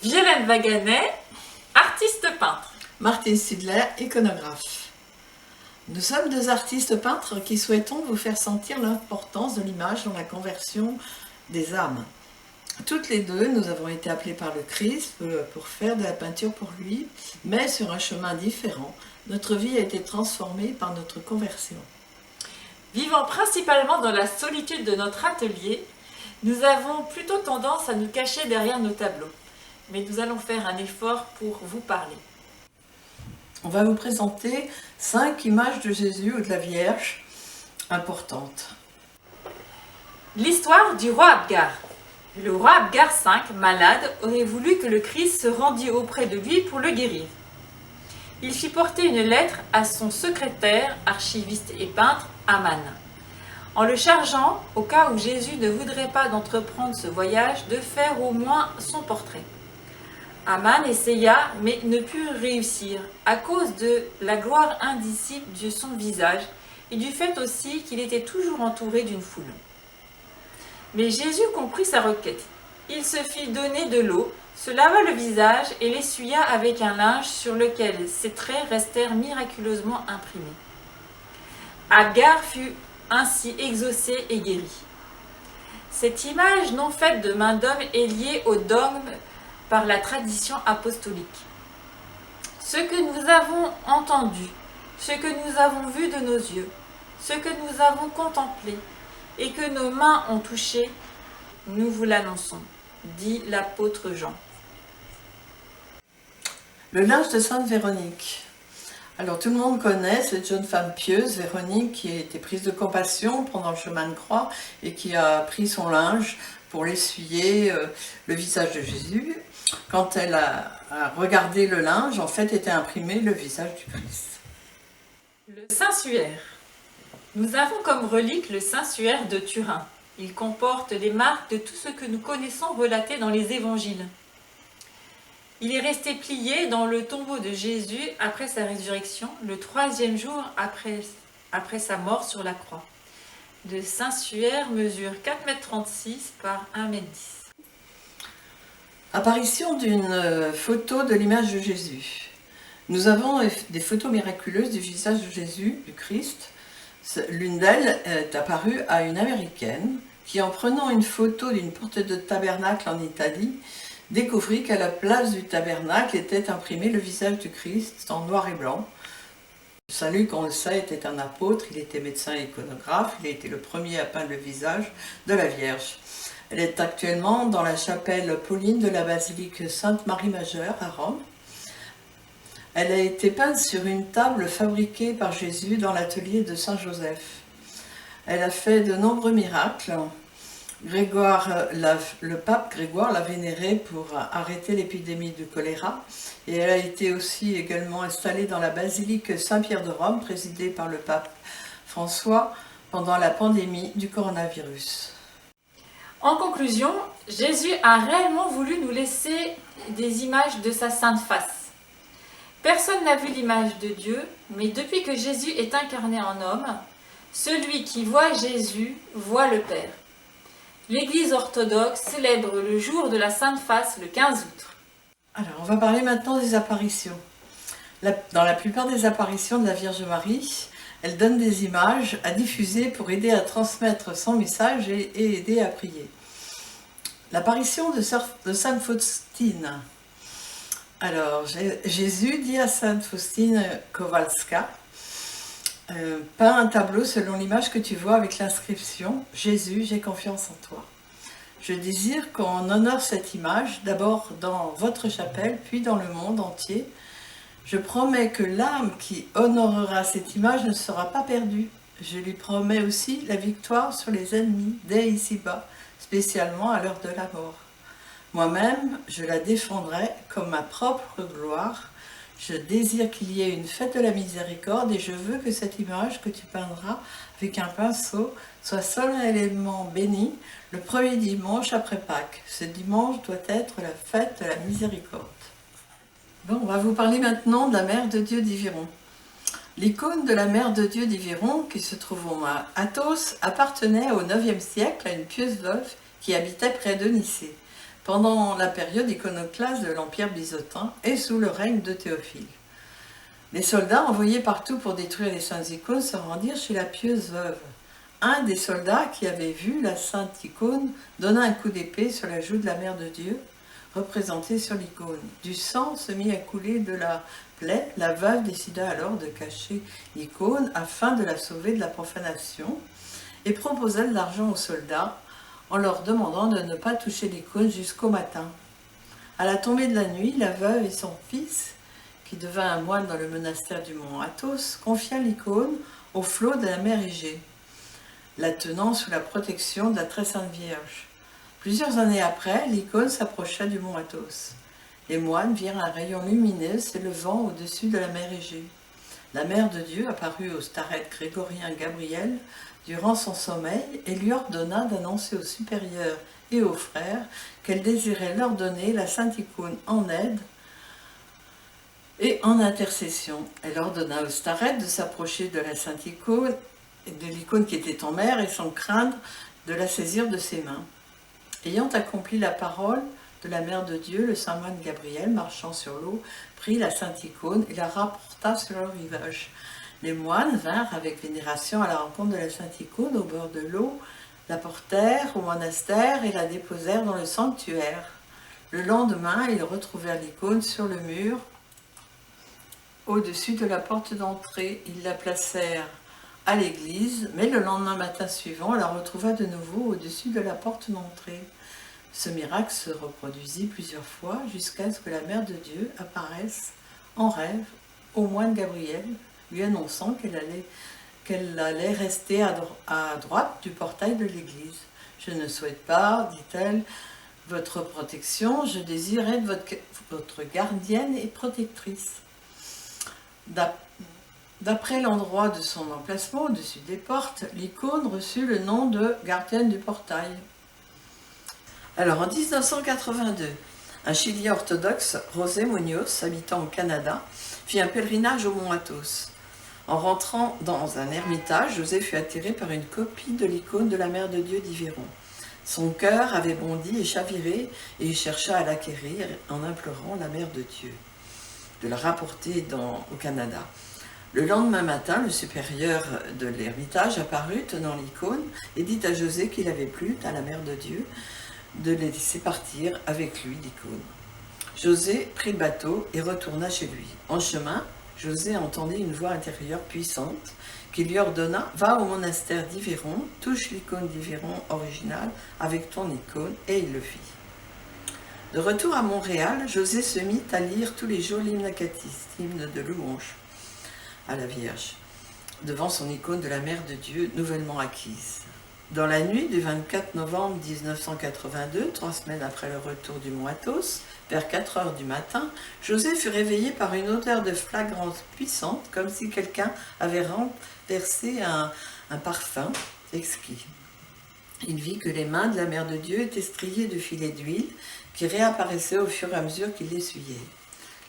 Violaine Vaganet, artiste peintre. Martine Sidler, iconographe. Nous sommes deux artistes peintres qui souhaitons vous faire sentir l'importance de l'image dans la conversion des âmes. Toutes les deux, nous avons été appelées par le Christ pour faire de la peinture pour lui, mais sur un chemin différent. Notre vie a été transformée par notre conversion. Vivant principalement dans la solitude de notre atelier, nous avons plutôt tendance à nous cacher derrière nos tableaux. Mais nous allons faire un effort pour vous parler. On va vous présenter 5 images de Jésus ou de la Vierge importantes. L'histoire du roi Abgar. Le roi Abgar V, malade, aurait voulu que le Christ se rendît auprès de lui pour le guérir. Il fit porter une lettre à son secrétaire, archiviste et peintre, Aman, en le chargeant, au cas où Jésus ne voudrait pas d'entreprendre ce voyage, de faire au moins son portrait. Aman essaya, mais ne put réussir, à cause de la gloire indicible de son visage et du fait aussi qu'il était toujours entouré d'une foule. Mais Jésus comprit sa requête. Il se fit donner de l'eau, se lava le visage et l'essuya avec un linge sur lequel ses traits restèrent miraculeusement imprimés. Abgar fut ainsi exaucé et guéri. Cette image non faite de main d'homme est liée au dogme par la tradition apostolique. Ce que nous avons entendu, ce que nous avons vu de nos yeux, ce que nous avons contemplé et que nos mains ont touché, nous vous l'annonçons, dit l'apôtre Jean. Le linge de Sainte Véronique. Alors tout le monde connaît cette jeune femme pieuse, Véronique, qui a été prise de compassion pendant le chemin de croix et qui a pris son linge pour l'essuyer le visage de Jésus. Quand elle a regardé le linge, en fait était imprimé le visage du Christ. Le Saint-Suaire. Nous avons comme relique le Saint-Suaire de Turin. Il comporte les marques de tout ce que nous connaissons relaté dans les évangiles. Il est resté plié dans le tombeau de Jésus après sa résurrection, le 3e jour après sa mort sur la croix. Le Saint-Suaire mesure 4,36 m par 1,10 m. Apparition d'une photo de l'image de Jésus. Nous avons des photos miraculeuses du visage de Jésus, du Christ. L'une d'elles est apparue à une Américaine qui, en prenant une photo d'une porte de tabernacle en Italie, découvrit qu'à la place du tabernacle était imprimé le visage du Christ en noir et blanc. Saint Luc, on le sait, était un apôtre, il était médecin et iconographe, il a été le premier à peindre le visage de la Vierge. Elle est actuellement dans la chapelle Pauline de la basilique Sainte-Marie-Majeure à Rome. Elle a été peinte sur une table fabriquée par Jésus dans l'atelier de Saint-Joseph. Elle a fait de nombreux miracles. Le pape Grégoire l'a vénérée pour arrêter l'épidémie de choléra. Et elle a été aussi également installée dans la basilique Saint-Pierre de Rome, présidée par le pape François, pendant la pandémie du coronavirus. En conclusion, Jésus a réellement voulu nous laisser des images de sa sainte face. Personne n'a vu l'image de Dieu, mais depuis que Jésus est incarné en homme, celui qui voit Jésus voit le Père. L'Église orthodoxe célèbre le jour de la Sainte Face le 15 août. Alors, on va parler maintenant des apparitions. Dans la plupart des apparitions de la Vierge Marie, elle donne des images à diffuser pour aider à transmettre son message et aider à prier. L'apparition de Sainte Faustine. Alors, Jésus dit à Sainte Faustine Kowalska, peins un tableau selon l'image que tu vois avec l'inscription « Jésus, j'ai confiance en toi ». Je désire qu'on honore cette image, d'abord dans votre chapelle, puis dans le monde entier. Je promets que l'âme qui honorera cette image ne sera pas perdue. Je lui promets aussi la victoire sur les ennemis dès ici-bas, spécialement à l'heure de la mort. Moi-même, je la défendrai comme ma propre gloire. Je désire qu'il y ait une fête de la miséricorde et je veux que cette image que tu peindras avec un pinceau soit solennellement bénie le premier dimanche après Pâques. Ce dimanche doit être la fête de la miséricorde. Bon, on va vous parler maintenant de la Mère de Dieu d'Iviron. L'icône de la Mère de Dieu d'Iviron, qui se trouve à Athos, appartenait au IXe siècle à une pieuse veuve qui habitait près de Nicée. pendant la période iconoclaste de l'Empire byzantin et sous le règne de Théophile. Les soldats envoyés partout pour détruire les saintes icônes se rendirent chez la pieuse veuve. Un des soldats qui avait vu la sainte icône donna un coup d'épée sur la joue de la Mère de Dieu, représentée sur l'icône. Du sang se mit à couler de la plaie. La veuve décida alors de cacher l'icône afin de la sauver de la profanation et proposa de l'argent aux soldats en leur demandant de ne pas toucher l'icône jusqu'au matin. À la tombée de la nuit, la veuve et son fils, qui devint un moine dans le monastère du mont Athos, confia l'icône au flot de la mer Égée, la tenant sous la protection de la très sainte Vierge. Plusieurs années après, l'icône s'approcha du mont Athos. Les moines virent un rayon lumineux s'élevant au-dessus de la mer Égée. La Mère de Dieu apparut au starète grégorien Gabriel durant son sommeil et lui ordonna d'annoncer aux supérieurs et aux frères qu'elle désirait leur donner la sainte icône en aide et en intercession. Elle ordonna au starète de s'approcher de la sainte icône, de l'icône qui était en mer, et sans craindre de la saisir de ses mains. Ayant accompli la parole de la Mère de Dieu, le saint moine Gabriel, marchant sur l'eau, prit la sainte icône et la rapporta sur le rivage. Les moines vinrent avec vénération à la rencontre de la sainte icône au bord de l'eau, la portèrent au monastère et la déposèrent dans le sanctuaire. Le lendemain, ils retrouvèrent l'icône sur le mur au-dessus de la porte d'entrée. Ils la placèrent à l'église, mais le lendemain matin suivant, on la retrouva de nouveau au-dessus de la porte d'entrée. Ce miracle se reproduisit plusieurs fois jusqu'à ce que la Mère de Dieu apparaisse en rêve au moine Gabriel, lui annonçant qu'elle allait rester à droite du portail de l'église. « Je ne souhaite pas, dit-elle, votre protection, je désire être votre gardienne et protectrice. » D'après l'endroit de son emplacement, au-dessus des portes, l'icône reçut le nom de gardienne du portail. Alors, en 1982, un Chilien orthodoxe, José Muñoz, habitant au Canada, fit un pèlerinage au mont Athos. En rentrant dans un ermitage, José fut attiré par une copie de l'icône de la Mère de Dieu d'Yveron. Son cœur avait bondi et chaviré, et il chercha à l'acquérir en implorant la Mère de Dieu de la rapporter au Canada. Le lendemain matin, le supérieur de l'ermitage apparut tenant l'icône et dit à José qu'il avait plu à la Mère de Dieu de les laisser partir avec lui l'icône. José prit le bateau et retourna chez lui. En chemin, José entendit une voix intérieure puissante qui lui ordonna « Va au monastère d'Yveron, touche l'icône d'Yveron originale avec ton icône » et il le fit. De retour à Montréal, José se mit à lire tous les jours l'hymne acatiste, hymne de louange à la Vierge, devant son icône de la Mère de Dieu nouvellement acquise. Dans la nuit du 24 novembre 1982, 3 semaines après le retour du mont Athos, vers 4 heures du matin, José fut réveillé par une odeur de flagrance puissante, comme si quelqu'un avait renversé un parfum exquis. Il vit que les mains de la Mère de Dieu étaient striées de filets d'huile qui réapparaissaient au fur et à mesure qu'il l'essuyait.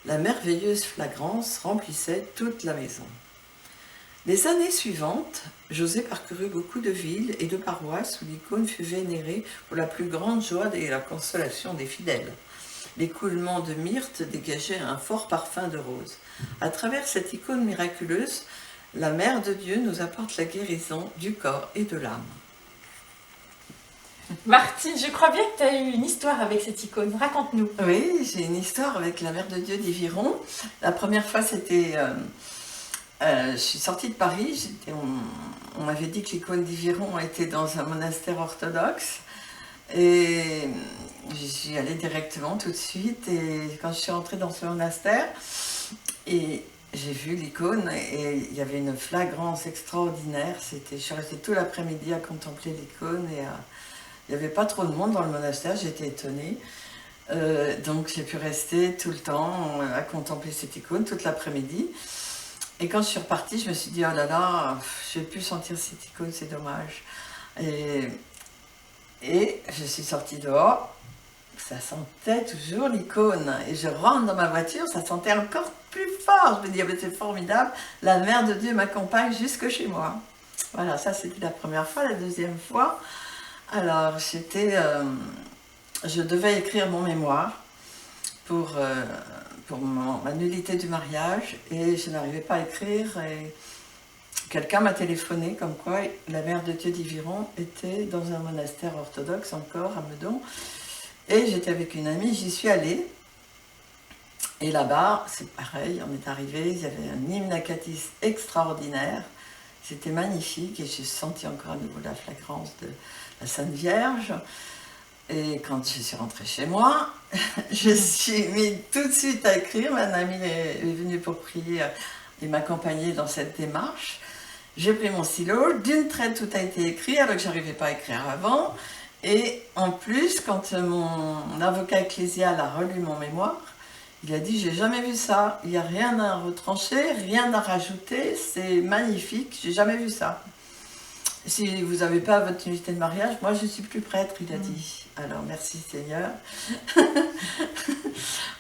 La merveilleuse flagrance remplissait toute la maison. Les années suivantes, José parcourut beaucoup de villes et de paroisses où l'icône fut vénérée pour la plus grande joie et la consolation des fidèles. L'écoulement de myrte dégageait un fort parfum de rose. À travers cette icône miraculeuse, la Mère de Dieu nous apporte la guérison du corps et de l'âme. Martine, je crois bien que tu as eu une histoire avec cette icône. Raconte-nous. Oui, j'ai une histoire avec la Mère de Dieu d'Yveron. La première fois, c'était... je suis sortie de Paris. On m'avait dit que l'icône d'Yveron était dans un monastère orthodoxe. Et j'y allais directement tout de suite. Et quand je suis rentrée dans ce monastère, et j'ai vu l'icône et il y avait une flagrance extraordinaire. Je suis restée tout l'après-midi à contempler l'icône et il n'y avait pas trop de monde dans le monastère, j'étais étonnée. Donc j'ai pu rester tout le temps à contempler cette icône toute l'après-midi. Et quand je suis repartie, je me suis dit, oh là là, je n'ai plus sentir cette icône, c'est dommage. Et je suis sortie dehors, ça sentait toujours l'icône. Et je rentre dans ma voiture, ça sentait encore plus fort. Je me dis, ah ben, c'est formidable, la Mère de Dieu m'accompagne jusque chez moi. Voilà, ça c'était la première fois. La deuxième fois, alors j'étais je devais écrire mon mémoire pour ma nullité du mariage et je n'arrivais pas à écrire et quelqu'un m'a téléphoné comme quoi la mère de Dieu d'Iviron était dans un monastère orthodoxe encore à Meudon et j'étais avec une amie, j'y suis allée et là-bas c'est pareil, on est arrivé, il y avait un hymne Acatis extraordinaire, c'était magnifique et j'ai senti encore à nouveau la flagrance de la Sainte Vierge. Et quand je suis rentrée chez moi, je suis mis tout de suite à écrire. Ma amie est venue pour prier et m'accompagner dans cette démarche. J'ai pris mon stylo, d'une traite tout a été écrit alors que je n'arrivais pas à écrire avant. Et en plus, quand mon avocat ecclésial a relu mon mémoire, il a dit « j'ai jamais vu ça, il n'y a rien à retrancher, rien à rajouter, c'est magnifique, j'ai jamais vu ça ». Si vous n'avez pas votre nullité de mariage, moi je ne suis plus prêtre, il a dit. Alors merci Seigneur.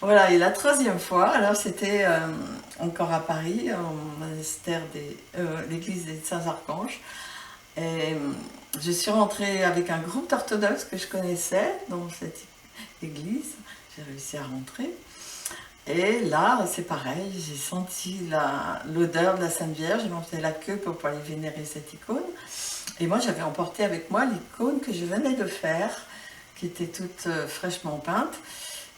Voilà, et la troisième fois, alors c'était encore à Paris, au monastère l'église des Saints-Archanges. Et je suis rentrée avec un groupe d'orthodoxes que je connaissais dans cette église. J'ai réussi à rentrer. Et là, c'est pareil, j'ai senti l'odeur de la Sainte Vierge, j'ai monté la queue pour aller vénérer cette icône. Et moi, j'avais emporté avec moi l'icône que je venais de faire, qui était toute fraîchement peinte.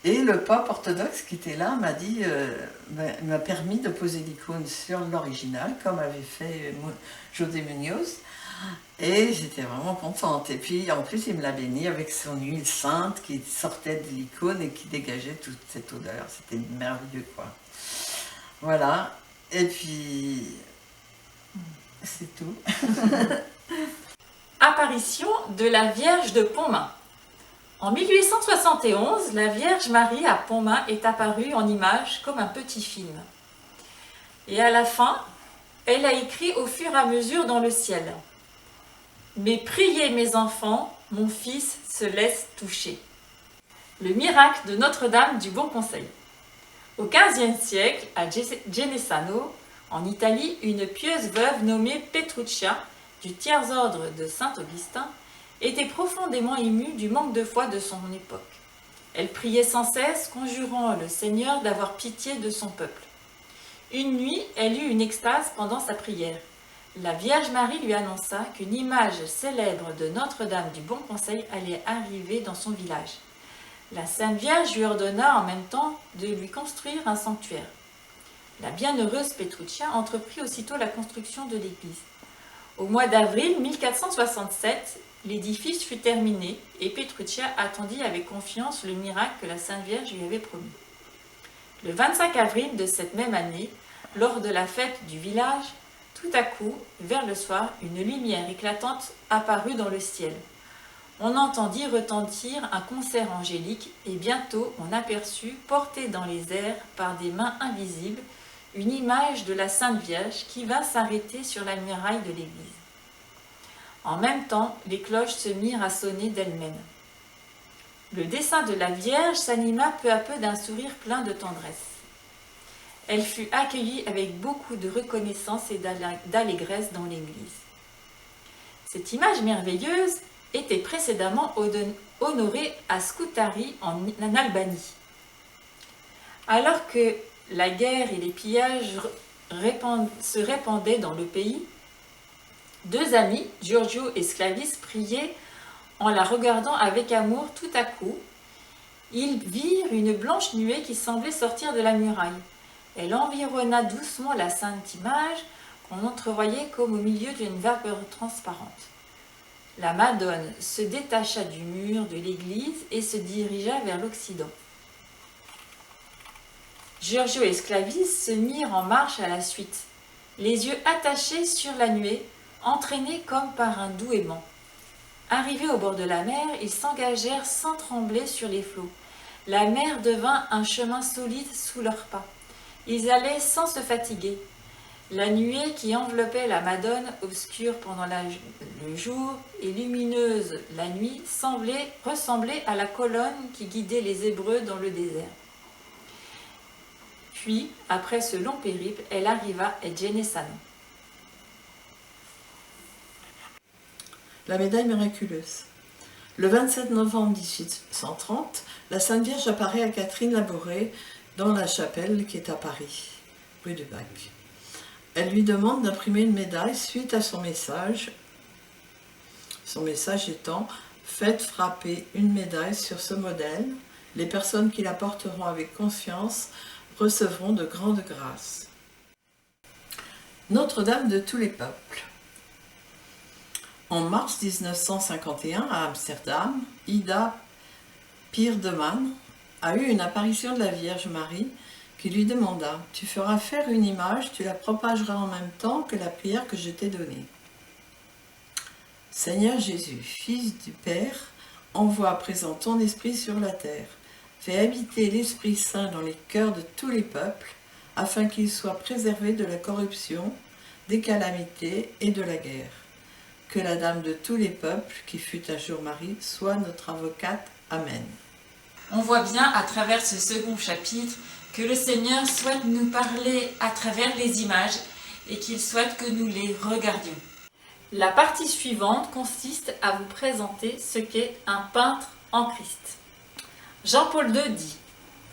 Et le pape orthodoxe qui était là m'a permis de poser l'icône sur l'original, comme avait fait José Munoz. Et j'étais vraiment contente. Et puis, en plus, il me l'a béni avec son huile sainte qui sortait de l'icône et qui dégageait toute cette odeur. C'était merveilleux, quoi. Voilà. Et puis, c'est tout. Apparition de la Vierge de Pontmain. En 1871, la Vierge Marie à Pontmain est apparue en image comme un petit film. Et à la fin, elle a écrit au fur et à mesure dans le ciel. « Mais priez mes enfants, mon fils se laisse toucher. » Le miracle de Notre-Dame du Bon Conseil. Au XVe siècle, à Genesano, en Italie, une pieuse veuve nommée Petruccia, du tiers-ordre de Saint-Augustin, était profondément émue du manque de foi de son époque. Elle priait sans cesse, conjurant le Seigneur d'avoir pitié de son peuple. Une nuit, elle eut une extase pendant sa prière. La Vierge Marie lui annonça qu'une image célèbre de Notre-Dame du Bon Conseil allait arriver dans son village. La Sainte Vierge lui ordonna en même temps de lui construire un sanctuaire. La bienheureuse Petruccia entreprit aussitôt la construction de l'église. Au mois d'avril 1467, l'édifice fut terminé et Petruccia attendit avec confiance le miracle que la Sainte Vierge lui avait promis. Le 25 avril de cette même année, lors de la fête du village, tout à coup, vers le soir, une lumière éclatante apparut dans le ciel. On entendit retentir un concert angélique et bientôt on aperçut, portée dans les airs par des mains invisibles, une image de la Sainte Vierge qui vint s'arrêter sur la muraille de l'église. En même temps, les cloches se mirent à sonner d'elles-mêmes. Le dessin de la Vierge s'anima peu à peu d'un sourire plein de tendresse. Elle fut accueillie avec beaucoup de reconnaissance et d'allégresse dans l'église. Cette image merveilleuse était précédemment honorée à Scutari en Albanie. Alors que la guerre et les pillages se répandaient dans le pays, deux amis, Giorgio et Sclavis, priaient en la regardant avec amour. Tout à coup, ils virent une blanche nuée qui semblait sortir de la muraille. Elle environna doucement la sainte image qu'on entrevoyait comme au milieu d'une vapeur transparente. La Madone se détacha du mur de l'église et se dirigea vers l'Occident. Giorgio et Sclavis se mirent en marche à la suite, les yeux attachés sur la nuée, entraînés comme par un doux aimant. Arrivés au bord de la mer, ils s'engagèrent sans trembler sur les flots. La mer devint un chemin solide sous leurs pas. Ils allaient sans se fatiguer. La nuée qui enveloppait la Madone, obscure pendant le jour et lumineuse la nuit, ressemblait à la colonne qui guidait les Hébreux dans le désert. Puis, après ce long périple, elle arriva à Genesano. La médaille miraculeuse. Le 27 novembre 1830, la Sainte Vierge apparaît à Catherine Labouré dans la chapelle qui est à Paris, rue du Bac. Elle lui demande d'imprimer une médaille suite à son message étant « Faites frapper une médaille sur ce modèle, les personnes qui la porteront avec conscience recevront de grandes grâces. » Notre-Dame de tous les peuples. En mars 1951, à Amsterdam, Ida Peerdeman a eu une apparition de la Vierge Marie qui lui demanda « Tu feras faire une image, tu la propageras en même temps que la prière que je t'ai donnée. » Seigneur Jésus, Fils du Père, envoie à présent ton esprit sur la terre. Fais habiter l'Esprit Saint dans les cœurs de tous les peuples, afin qu'ils soient préservés de la corruption, des calamités et de la guerre. Que la Dame de tous les peuples, qui fut un jour Marie, soit notre avocate. Amen. On voit bien à travers ce second chapitre que le Seigneur souhaite nous parler à travers les images et qu'il souhaite que nous les regardions. La partie suivante consiste à vous présenter ce qu'est un peintre en Christ. Jean-Paul II dit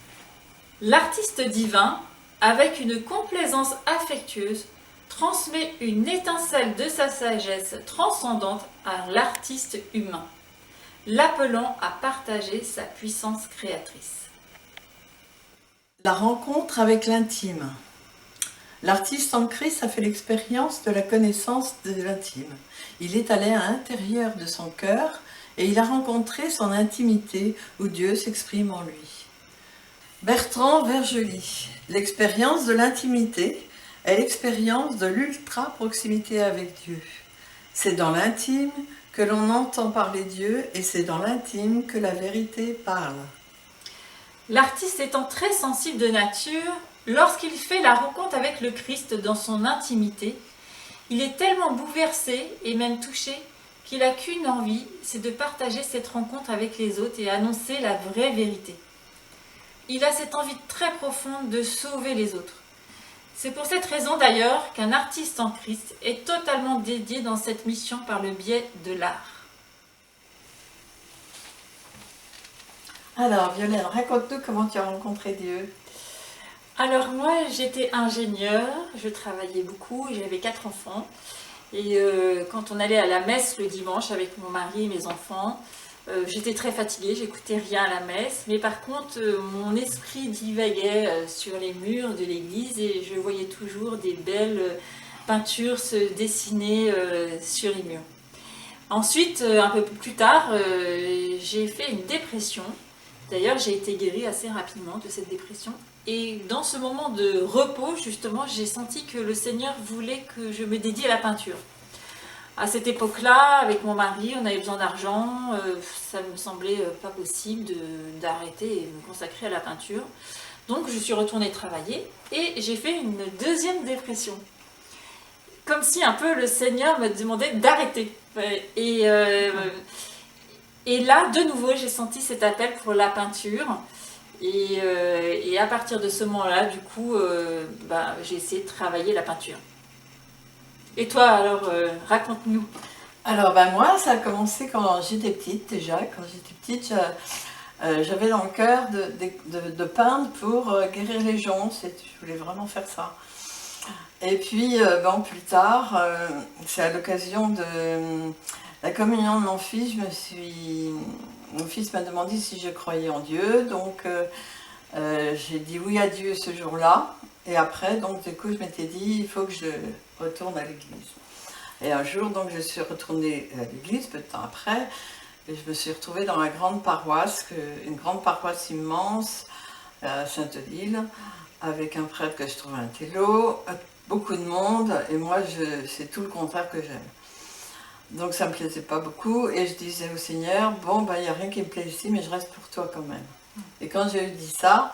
« L'artiste divin, avec une complaisance affectueuse, transmet une étincelle de sa sagesse transcendante à l'artiste humain, l'appelant à partager sa puissance créatrice. » La rencontre avec l'intime. L'artiste en Christ a fait l'expérience de la connaissance de l'intime. Il est allé à l'intérieur de son cœur et il a rencontré son intimité où Dieu s'exprime en lui. Bertrand Vergely. L'expérience de l'intimité est l'expérience de l'ultra-proximité avec Dieu. C'est dans l'intime que l'on entend parler Dieu et c'est dans l'intime que la vérité parle. L'artiste étant très sensible de nature, lorsqu'il fait la rencontre avec le Christ dans son intimité, il est tellement bouleversé et même touché qu'il n'a qu'une envie, c'est de partager cette rencontre avec les autres et annoncer la vraie vérité. Il a cette envie très profonde de sauver les autres. C'est pour cette raison d'ailleurs qu'un artiste en Christ est totalement dédié dans cette mission par le biais de l'art. Alors Violaine, raconte-nous comment tu as rencontré Dieu. Alors moi j'étais ingénieure, je travaillais beaucoup, j'avais 4 enfants. Et quand on allait à la messe le dimanche avec mon mari et mes enfants, j'étais très fatiguée, j'écoutais rien à la messe. Mais par contre, mon esprit divaguait sur les murs de l'église et je voyais toujours des belles peintures se dessiner sur les murs. Ensuite, un peu plus tard, j'ai fait une dépression. D'ailleurs, j'ai été guérie assez rapidement de cette dépression. Et dans ce moment de repos, justement, j'ai senti que le Seigneur voulait que je me dédie à la peinture. À cette époque-là, avec mon mari, on avait besoin d'argent. Ça me semblait pas possible d'arrêter et de me consacrer à la peinture. Donc, je suis retournée travailler et j'ai fait une deuxième dépression. Comme si un peu le Seigneur me demandait d'arrêter. Et là, de nouveau, j'ai senti cet appel pour la peinture. Et à partir de ce moment-là, du coup, j'ai essayé de travailler la peinture. Et toi, alors, raconte-nous. Alors, moi, ça a commencé quand j'étais petite, déjà. Quand j'étais petite, j'avais dans le cœur de peindre pour guérir les gens. Je voulais vraiment faire ça. Et puis, plus tard, c'est à l'occasion de la communion de mon fils, mon fils m'a demandé si je croyais en Dieu, donc j'ai dit oui à Dieu ce jour-là. Et après, donc du coup, je m'étais dit, il faut que je retourne à l'église. Et un jour, donc, je suis retournée à l'église, peu de temps après, et je me suis retrouvée dans la grande paroisse, une grande paroisse immense, à Sainte-Odile, avec un prêtre que je trouvais un télo, beaucoup de monde, et moi, c'est tout le contraire que j'aime. Donc ça ne me plaisait pas beaucoup et je disais au Seigneur, il n'y a rien qui me plaît ici, mais je reste pour toi quand même. Et quand j'ai dit ça,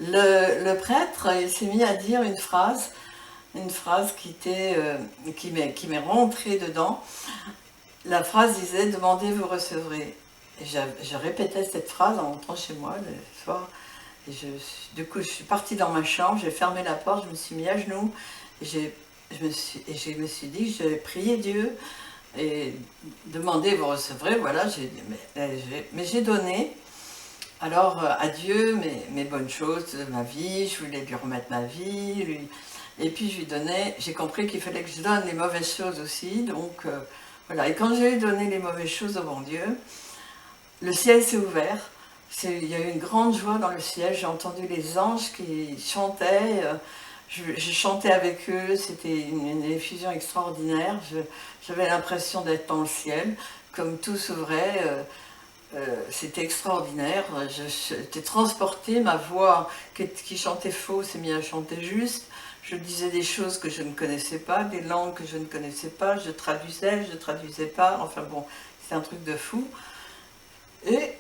le prêtre s'est mis à dire une phrase qui m'est rentrée dedans. La phrase disait, demandez, vous recevrez. Et je répétais cette phrase en rentrant chez moi le soir. Et du coup, je suis partie dans ma chambre, j'ai fermé la porte, je me suis mis à genoux et je me suis dit, je vais prier Dieu et demandez, vous recevrez, voilà, mais j'ai donné. Alors à Dieu mes bonnes choses de ma vie, je voulais lui remettre ma vie, et puis je lui donnais, j'ai compris qu'il fallait que je donne les mauvaises choses aussi, donc voilà. Et quand j'ai donné les mauvaises choses au bon Dieu, le ciel s'est ouvert, il y a eu une grande joie dans le ciel, j'ai entendu les anges qui chantaient, je chantais avec eux, c'était une effusion extraordinaire, j'avais l'impression d'être dans le ciel, comme tout s'ouvrait. C'était extraordinaire, j'étais transportée, ma voix qui chantait faux s'est mise à chanter juste, je disais des choses que je ne connaissais pas, des langues que je ne connaissais pas, je traduisais pas, enfin bon, c'est un truc de fou. Et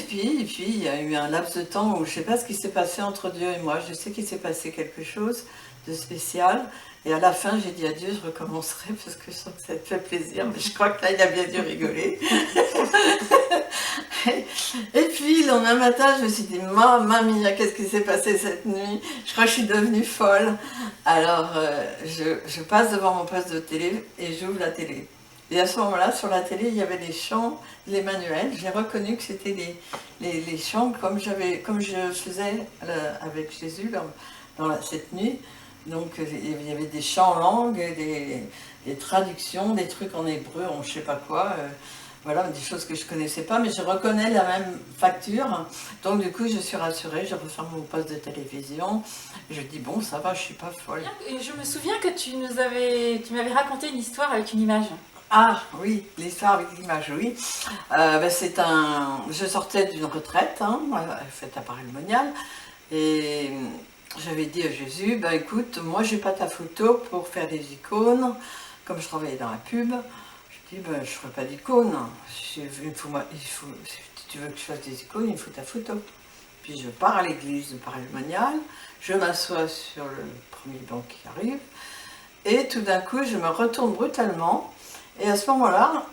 puis il y a eu un laps de temps où je ne sais pas ce qui s'est passé entre Dieu et moi, je sais qu'il s'est passé quelque chose de spécial, et à la fin j'ai dit à Dieu, je recommencerai parce que je sens que ça te fait plaisir, mais je crois que là il a bien dû rigoler. Et puis le lendemain matin, je me suis dit, Mamma mia, qu'est-ce qui s'est passé cette nuit? Je crois que je suis devenue folle. Alors je passe devant mon poste de télé et j'ouvre la télé. Et à ce moment-là, sur la télé, il y avait les chants de l'Emmanuel. J'ai reconnu que c'était les chants comme je faisais avec Jésus cette nuit. Donc il y avait des chants en langue, des traductions, des trucs en hébreu, en je sais pas quoi. Voilà, des choses que je ne connaissais pas, mais je reconnais la même facture. Donc du coup, je suis rassurée, je referme mon poste de télévision. Je dis, bon, ça va, je ne suis pas folle. Et je me souviens que tu m'avais raconté une histoire avec une image. Ah oui, l'histoire avec l'image, oui. Je sortais d'une retraite, faite à Paray-le-Monial, et j'avais dit à Jésus, ben écoute, moi j'ai pas ta photo pour faire des icônes, comme je travaillais dans la pub. Je dis, ben, je ne ferai pas d'icône. Si tu veux que je fasse des icônes, il me faut ta photo. Puis je pars à l'église de Paray-le-Monial, je m'assois sur le premier banc qui arrive, et tout d'un coup, je me retourne brutalement, et à ce moment-là,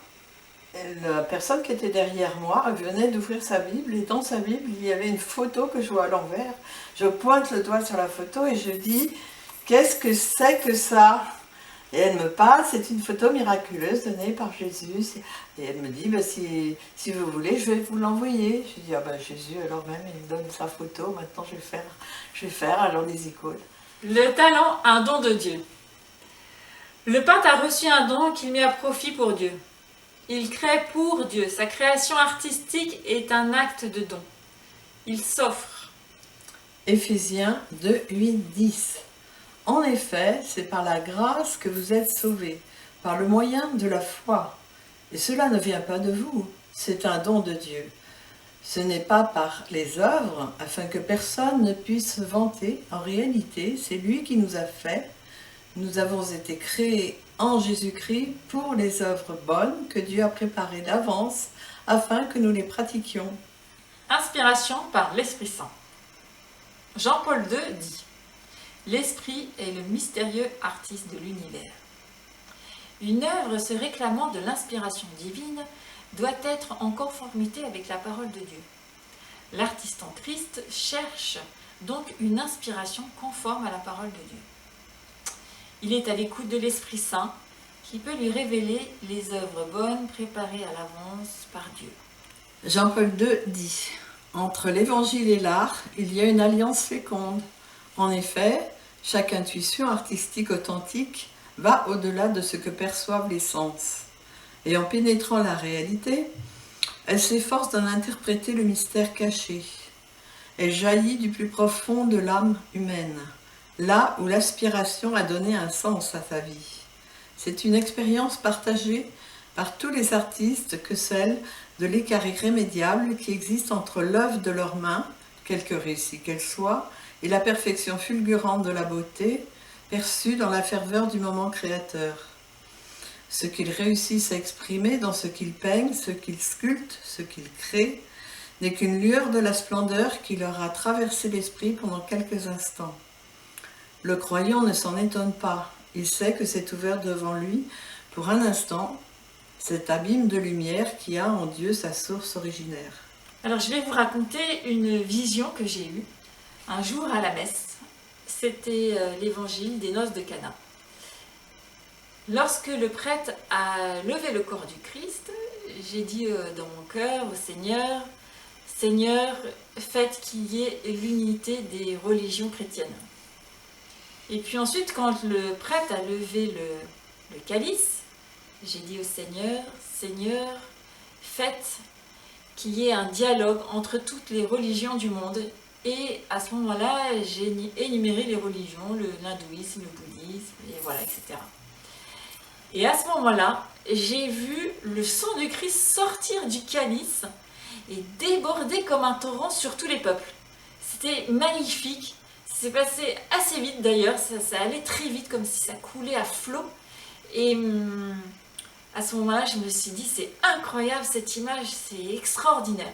la personne qui était derrière moi venait d'ouvrir sa Bible, et dans sa Bible, il y avait une photo que je vois à l'envers. Je pointe le doigt sur la photo et je dis, qu'est-ce que c'est que ça ? Et elle me parle, c'est une photo miraculeuse donnée par Jésus. Et elle me dit, bah, si vous voulez, je vais vous l'envoyer. Je dis, ah ben Jésus, alors même, il me donne sa photo, maintenant je vais faire alors des icônes. Le talent, un don de Dieu. Le peintre a reçu un don qu'il met à profit pour Dieu. Il crée pour Dieu. Sa création artistique est un acte de don. Il s'offre. Éphésiens 2, 8, 10. En effet, c'est par la grâce que vous êtes sauvés, par le moyen de la foi. Et cela ne vient pas de vous, c'est un don de Dieu. Ce n'est pas par les œuvres, afin que personne ne puisse se vanter. En réalité, c'est lui qui nous a fait. Nous avons été créés en Jésus-Christ pour les œuvres bonnes que Dieu a préparées d'avance, afin que nous les pratiquions. Inspiration par l'Esprit Saint. Jean-Paul II dit: l'Esprit est le mystérieux artiste de l'univers. Une œuvre se réclamant de l'inspiration divine doit être en conformité avec la parole de Dieu. L'artiste en Christ cherche donc une inspiration conforme à la parole de Dieu. Il est à l'écoute de l'Esprit Saint qui peut lui révéler les œuvres bonnes préparées à l'avance par Dieu. Jean-Paul II dit: entre l'Évangile et l'art, il y a une alliance féconde. En effet, chaque intuition artistique authentique va au-delà de ce que perçoivent les sens. Et en pénétrant la réalité, elle s'efforce d'en interpréter le mystère caché. Elle jaillit du plus profond de l'âme humaine, là où l'aspiration a donné un sens à sa vie. C'est une expérience partagée par tous les artistes que celle de l'écart irrémédiable qui existe entre l'œuvre de leurs mains, quelque réussie qu'elle soit, et la perfection fulgurante de la beauté, perçue dans la ferveur du moment créateur. Ce qu'ils réussissent à exprimer dans ce qu'ils peignent, ce qu'ils sculptent, ce qu'ils créent, n'est qu'une lueur de la splendeur qui leur a traversé l'esprit pendant quelques instants. Le croyant ne s'en étonne pas, il sait que c'est ouvert devant lui, pour un instant, cet abîme de lumière qui a en Dieu sa source originaire. Alors je vais vous raconter une vision que j'ai eue un jour à la messe. C'était l'évangile des noces de Cana. Lorsque le prêtre a levé le corps du Christ, j'ai dit dans mon cœur au Seigneur, Seigneur, faites qu'il y ait l'unité des religions chrétiennes. Et puis ensuite, quand le prêtre a levé le calice, j'ai dit au Seigneur, Seigneur, faites qu'il y ait un dialogue entre toutes les religions du monde. Et à ce moment-là, j'ai énuméré les religions, l'hindouisme, le bouddhisme, et voilà, etc. Et à ce moment-là, j'ai vu le sang du Christ sortir du calice et déborder comme un torrent sur tous les peuples. C'était magnifique. C'est passé assez vite d'ailleurs, ça allait très vite, comme si ça coulait à flot. Et à ce moment-là, je me suis dit, c'est incroyable cette image, c'est extraordinaire.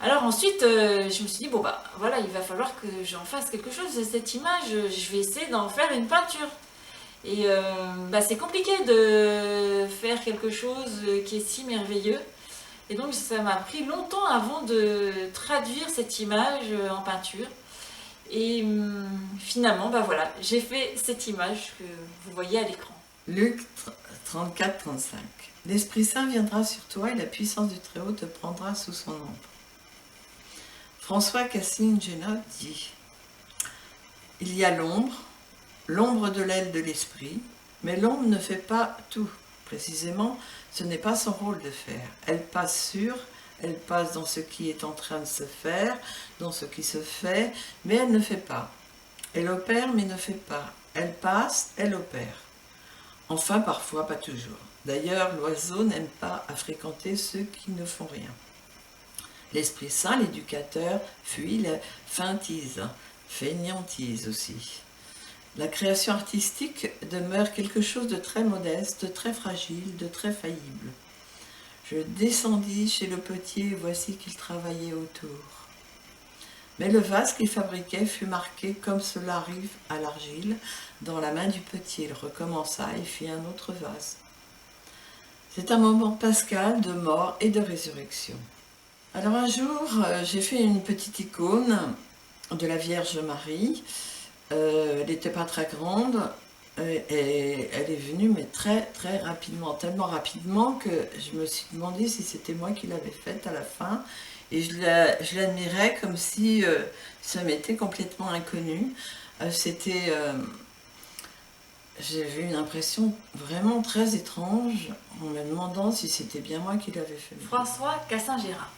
Alors ensuite, je me suis dit, bon bah voilà, il va falloir que j'en fasse quelque chose de cette image, je vais essayer d'en faire une peinture. Et c'est compliqué de faire quelque chose qui est si merveilleux. Et donc ça m'a pris longtemps avant de traduire cette image en peinture. Et finalement, voilà, j'ai fait cette image que vous voyez à l'écran. Luc 34-35. L'Esprit Saint viendra sur toi et la puissance du Très-Haut te prendra sous son ombre. François Cassine-Génob dit « Il y a l'ombre de l'aile de l'esprit, mais l'ombre ne fait pas tout. Précisément, ce n'est pas son rôle de faire. Elle passe dans ce qui est en train de se faire, dans ce qui se fait, mais elle ne fait pas. Elle opère, mais ne fait pas. Elle passe, elle opère. Enfin, parfois, pas toujours. D'ailleurs, l'oiseau n'aime pas à fréquenter ceux qui ne font rien. L'Esprit Saint, l'éducateur, fuit la feintise, fainéantise aussi. La création artistique demeure quelque chose de très modeste, de très fragile, de très faillible. Je descendis chez le potier et voici qu'il travaillait autour. Mais le vase qu'il fabriquait fut marqué comme cela arrive à l'argile dans la main du potier. Il recommença et fit un autre vase. C'est un moment pascal de mort et de résurrection. Alors un jour, j'ai fait une petite icône de la Vierge Marie. Elle n'était pas très grande et elle est venue mais très très rapidement, tellement rapidement que je me suis demandé si c'était moi qui l'avais faite à la fin et je l'admirais comme si ça m'était complètement inconnu. J'avais une impression vraiment très étrange en me demandant si c'était bien moi qui l'avais fait. François Cassin-Gérard.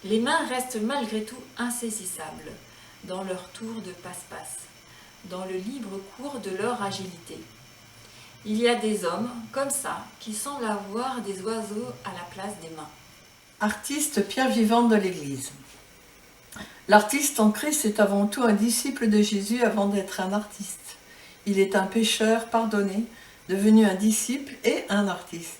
Les mains restent malgré tout insaisissables dans leur tour de passe-passe, dans le libre cours de leur agilité. Il y a des hommes, comme ça, qui semblent avoir des oiseaux à la place des mains. Artiste pierre vivante de l'Église. L'artiste en Christ est avant tout un disciple de Jésus avant d'être un artiste. Il est un pécheur pardonné, devenu un disciple et un artiste,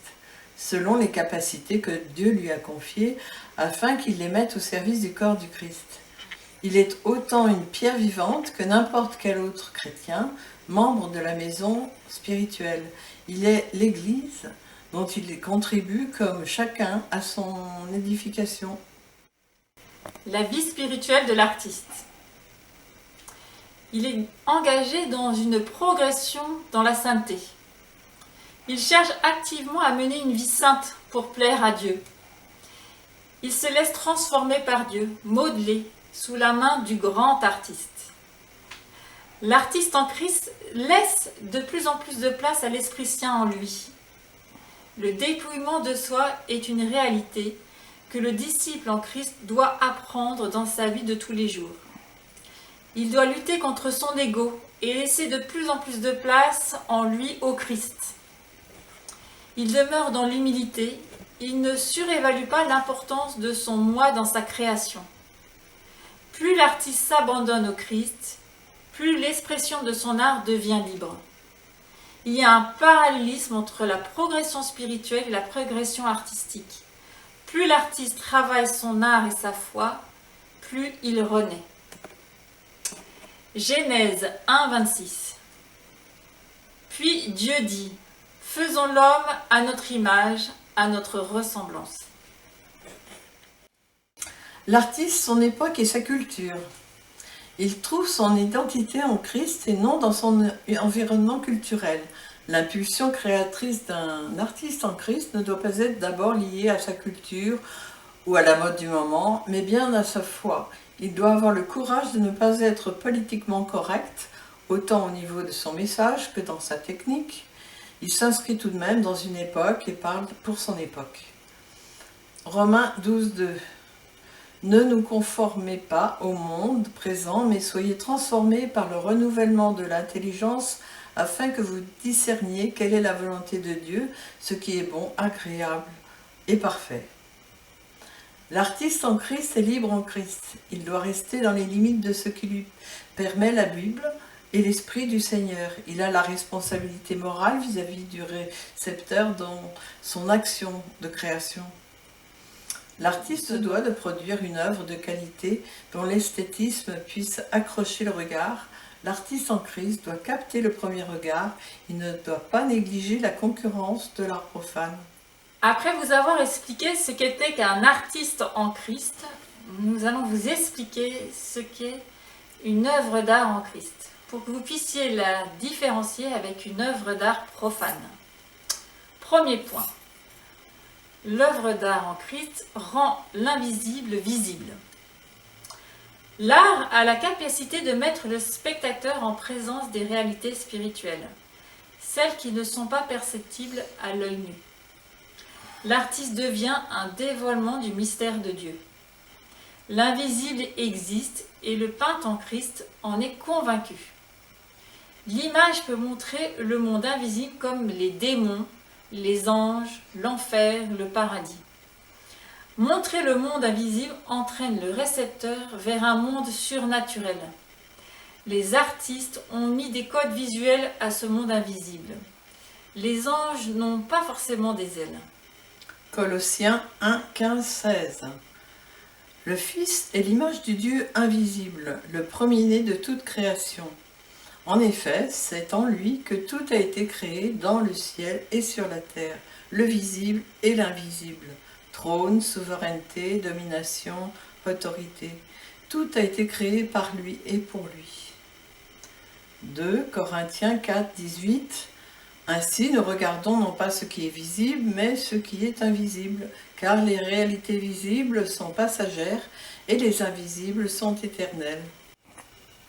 selon les capacités que Dieu lui a confiées, afin qu'il les mette au service du corps du Christ. Il est autant une pierre vivante que n'importe quel autre chrétien, membre de la maison spirituelle. Il est l'Église dont il contribue comme chacun à son édification. La vie spirituelle de l'artiste. Il est engagé dans une progression dans la sainteté. Il cherche activement à mener une vie sainte pour plaire à Dieu. Il se laisse transformer par Dieu, modelé sous la main du grand artiste. L'artiste en Christ laisse de plus en plus de place à l'Esprit Saint en lui. Le dépouillement de soi est une réalité que le disciple en Christ doit apprendre dans sa vie de tous les jours. Il doit lutter contre son ego et laisser de plus en plus de place en lui au Christ. Il demeure dans l'humilité, il ne surévalue pas l'importance de son moi dans sa création. Plus l'artiste s'abandonne au Christ, plus l'expression de son art devient libre. Il y a un parallélisme entre la progression spirituelle et la progression artistique. Plus l'artiste travaille son art et sa foi, plus il renaît. Genèse 1,26. Puis Dieu dit, faisons l'homme à notre image, à notre ressemblance. L'artiste, son époque et sa culture. Il trouve son identité en Christ et non dans son environnement culturel. L'impulsion créatrice d'un artiste en Christ ne doit pas être d'abord liée à sa culture ou à la mode du moment, mais bien à sa foi. Il doit avoir le courage de ne pas être politiquement correct, autant au niveau de son message que dans sa technique. Il s'inscrit tout de même dans une époque et parle pour son époque. Romains 12:2. Ne nous conformez pas au monde présent, mais soyez transformés par le renouvellement de l'intelligence, afin que vous discerniez quelle est la volonté de Dieu, ce qui est bon, agréable et parfait. L'artiste en Christ est libre en Christ. Il doit rester dans les limites de ce qui lui permet la Bible et l'Esprit du Seigneur. Il a la responsabilité morale vis-à-vis du récepteur dans son action de création. L'artiste doit de produire une œuvre de qualité dont l'esthétisme puisse accrocher le regard. L'artiste en Christ doit capter le premier regard. Il ne doit pas négliger la concurrence de l'art profane. Après vous avoir expliqué ce qu'était qu'un artiste en Christ, nous allons vous expliquer ce qu'est une œuvre d'art en Christ, pour que vous puissiez la différencier avec une œuvre d'art profane. Premier point. L'œuvre d'art en Christ rend l'invisible visible. L'art a la capacité de mettre le spectateur en présence des réalités spirituelles, celles qui ne sont pas perceptibles à l'œil nu. L'artiste devient un dévoilement du mystère de Dieu. L'invisible existe et le peintre en Christ en est convaincu. L'image peut montrer le monde invisible comme les démons, les anges, l'enfer, le paradis. Montrer le monde invisible entraîne le récepteur vers un monde surnaturel. Les artistes ont mis des codes visuels à ce monde invisible. Les anges n'ont pas forcément des ailes. Colossiens 1, 15, 16. Le Fils est l'image du Dieu invisible, le premier-né de toute création. En effet, c'est en lui que tout a été créé dans le ciel et sur la terre, le visible et l'invisible. Trône, souveraineté, domination, autorité. Tout a été créé par lui et pour lui. 2 Corinthiens 4, 18. Ainsi, nous regardons non pas ce qui est visible, mais ce qui est invisible, car les réalités visibles sont passagères et les invisibles sont éternelles.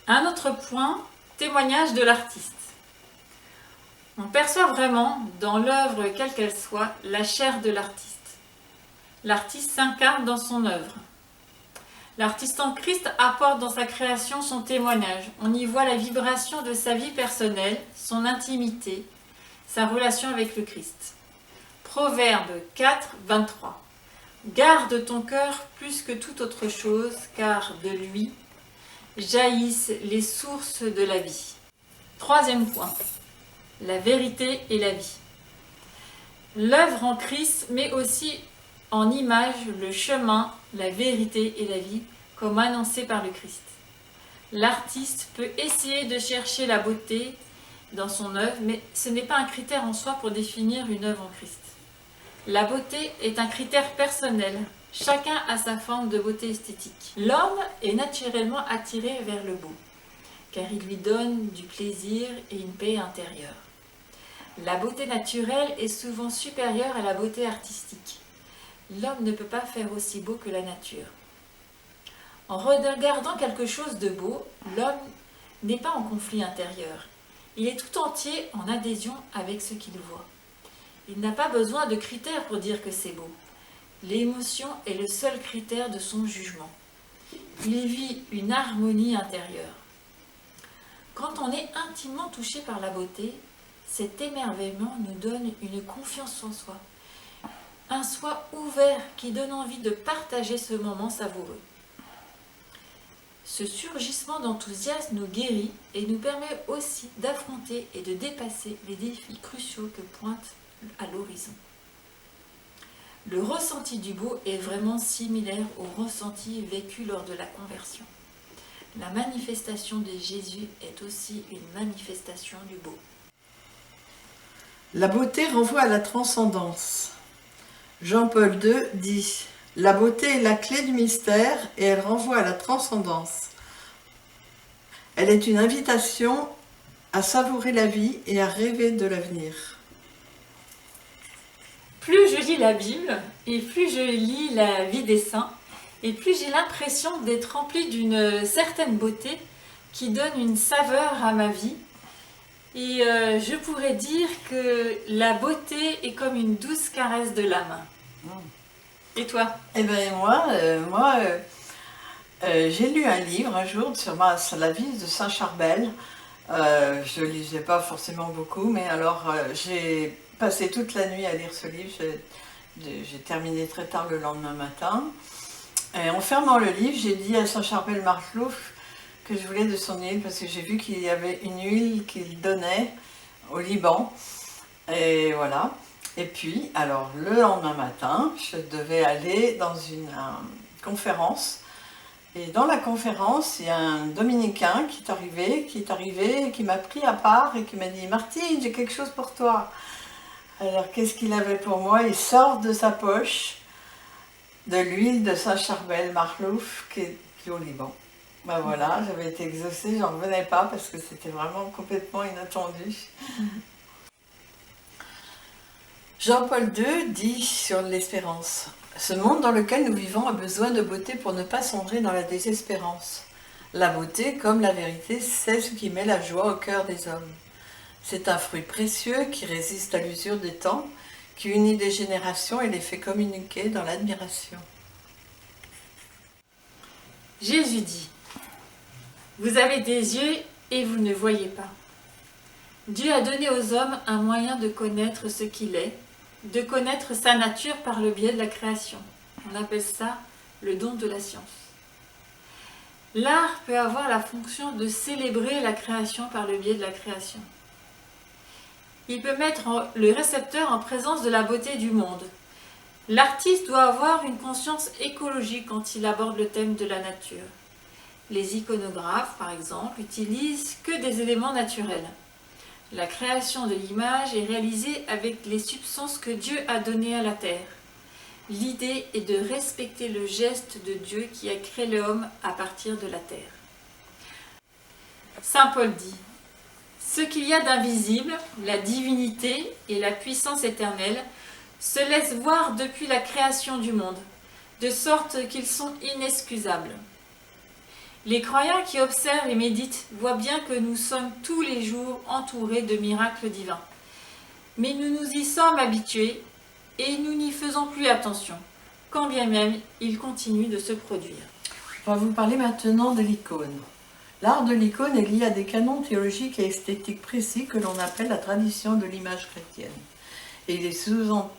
Un autre point, témoignage de l'artiste. On perçoit vraiment, dans l'œuvre quelle qu'elle soit, la chair de l'artiste. L'artiste s'incarne dans son œuvre. L'artiste en Christ apporte dans sa création son témoignage. On y voit la vibration de sa vie personnelle, son intimité, sa relation avec le Christ. Proverbe 4, 23. Garde ton cœur plus que toute autre chose, car de lui jaillissent les sources de la vie. Troisième point, la vérité et la vie. L'œuvre en Christ met aussi en image le chemin, la vérité et la vie, comme annoncé par le Christ. L'artiste peut essayer de chercher la beauté dans son œuvre, mais ce n'est pas un critère en soi pour définir une œuvre en Christ. La beauté est un critère personnel. Chacun a sa forme de beauté esthétique. L'homme est naturellement attiré vers le beau, car il lui donne du plaisir et une paix intérieure. La beauté naturelle est souvent supérieure à la beauté artistique. L'homme ne peut pas faire aussi beau que la nature. En regardant quelque chose de beau, l'homme n'est pas en conflit intérieur. Il est tout entier en adhésion avec ce qu'il voit. Il n'a pas besoin de critères pour dire que c'est beau. L'émotion est le seul critère de son jugement. Il vit une harmonie intérieure. Quand on est intimement touché par la beauté, cet émerveillement nous donne une confiance en soi. Un soi ouvert qui donne envie de partager ce moment savoureux. Ce surgissement d'enthousiasme nous guérit et nous permet aussi d'affronter et de dépasser les défis cruciaux que pointe à l'horizon. Le ressenti du beau est vraiment similaire au ressenti vécu lors de la conversion. La manifestation de Jésus est aussi une manifestation du beau. La beauté renvoie à la transcendance. Jean-Paul II dit « La beauté est la clé du mystère et elle renvoie à la transcendance. Elle est une invitation à savourer la vie et à rêver de l'avenir. Plus je lis la Bible et plus je lis la vie des saints, et plus j'ai l'impression d'être remplie d'une certaine beauté qui donne une saveur à ma vie. Et je pourrais dire que la beauté est comme une douce caresse de l'âme. Et toi? Eh bien j'ai lu un livre un jour sur la vie de Saint Charbel. Je ne lisais pas forcément beaucoup, mais alors j'ai passé toute la nuit à lire ce livre. J'ai terminé très tard le lendemain matin. Et en fermant le livre, j'ai dit à Saint Charbel Marlouf que je voulais de son huile parce que j'ai vu qu'il y avait une huile qu'il donnait au Liban. Et voilà. Et puis, alors le lendemain matin, je devais aller dans une conférence. Et dans la conférence, il y a un dominicain qui est arrivé, et qui m'a pris à part et qui m'a dit « Martine, j'ai quelque chose pour toi ». Alors qu'est-ce qu'il avait pour moi? Il sort de sa poche de l'huile de Saint Charbel Marlouf qui est au Liban. Ben voilà, j'avais été exaucée, j'en revenais pas parce que c'était vraiment complètement inattendu. Jean-Paul II dit sur l'espérance: ce monde dans lequel nous vivons a besoin de beauté pour ne pas sombrer dans la désespérance. La beauté, comme la vérité, c'est ce qui met la joie au cœur des hommes. C'est un fruit précieux qui résiste à l'usure des temps, qui unit les générations et les fait communiquer dans l'admiration. Jésus dit: vous avez des yeux et vous ne voyez pas. Dieu a donné aux hommes un moyen de connaître ce qu'il est, de connaître sa nature par le biais de la création. On appelle ça le don de la science. L'art peut avoir la fonction de célébrer la création par le biais de la création. Il peut mettre le récepteur en présence de la beauté du monde. L'artiste doit avoir une conscience écologique quand il aborde le thème de la nature. Les iconographes, par exemple, utilisent que des éléments naturels. La création de l'image est réalisée avec les substances que Dieu a données à la terre. L'idée est de respecter le geste de Dieu qui a créé l'homme à partir de la terre. Saint Paul dit: ce qu'il y a d'invisible, la divinité et la puissance éternelle, se laissent voir depuis la création du monde, de sorte qu'ils sont inexcusables. Les croyants qui observent et méditent voient bien que nous sommes tous les jours entourés de miracles divins. Mais nous nous y sommes habitués et nous n'y faisons plus attention, quand bien même ils continuent de se produire. On va vous parler maintenant de l'icône. L'art de l'icône est lié à des canons théologiques et esthétiques précis que l'on appelle la tradition de l'image chrétienne. Et il est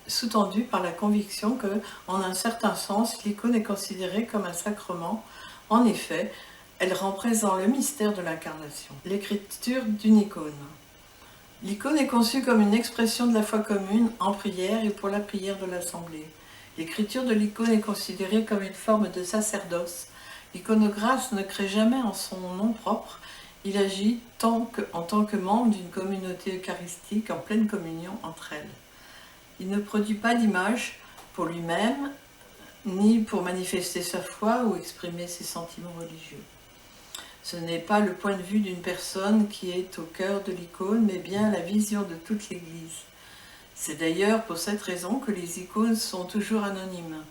sous-tendu par la conviction que, en un certain sens, l'icône est considérée comme un sacrement. En effet, elle rend présent le mystère de l'incarnation. L'écriture d'une icône. L'icône est conçue comme une expression de la foi commune en prière et pour la prière de l'assemblée. L'écriture de l'icône est considérée comme une forme de sacerdoce. L'iconographe ne crée jamais en son nom propre, il agit en tant que membre d'une communauté eucharistique en pleine communion entre elles. Il ne produit pas d'image pour lui-même, ni pour manifester sa foi ou exprimer ses sentiments religieux. Ce n'est pas le point de vue d'une personne qui est au cœur de l'icône, mais bien la vision de toute l'Église. C'est d'ailleurs pour cette raison que les icônes sont toujours anonymes.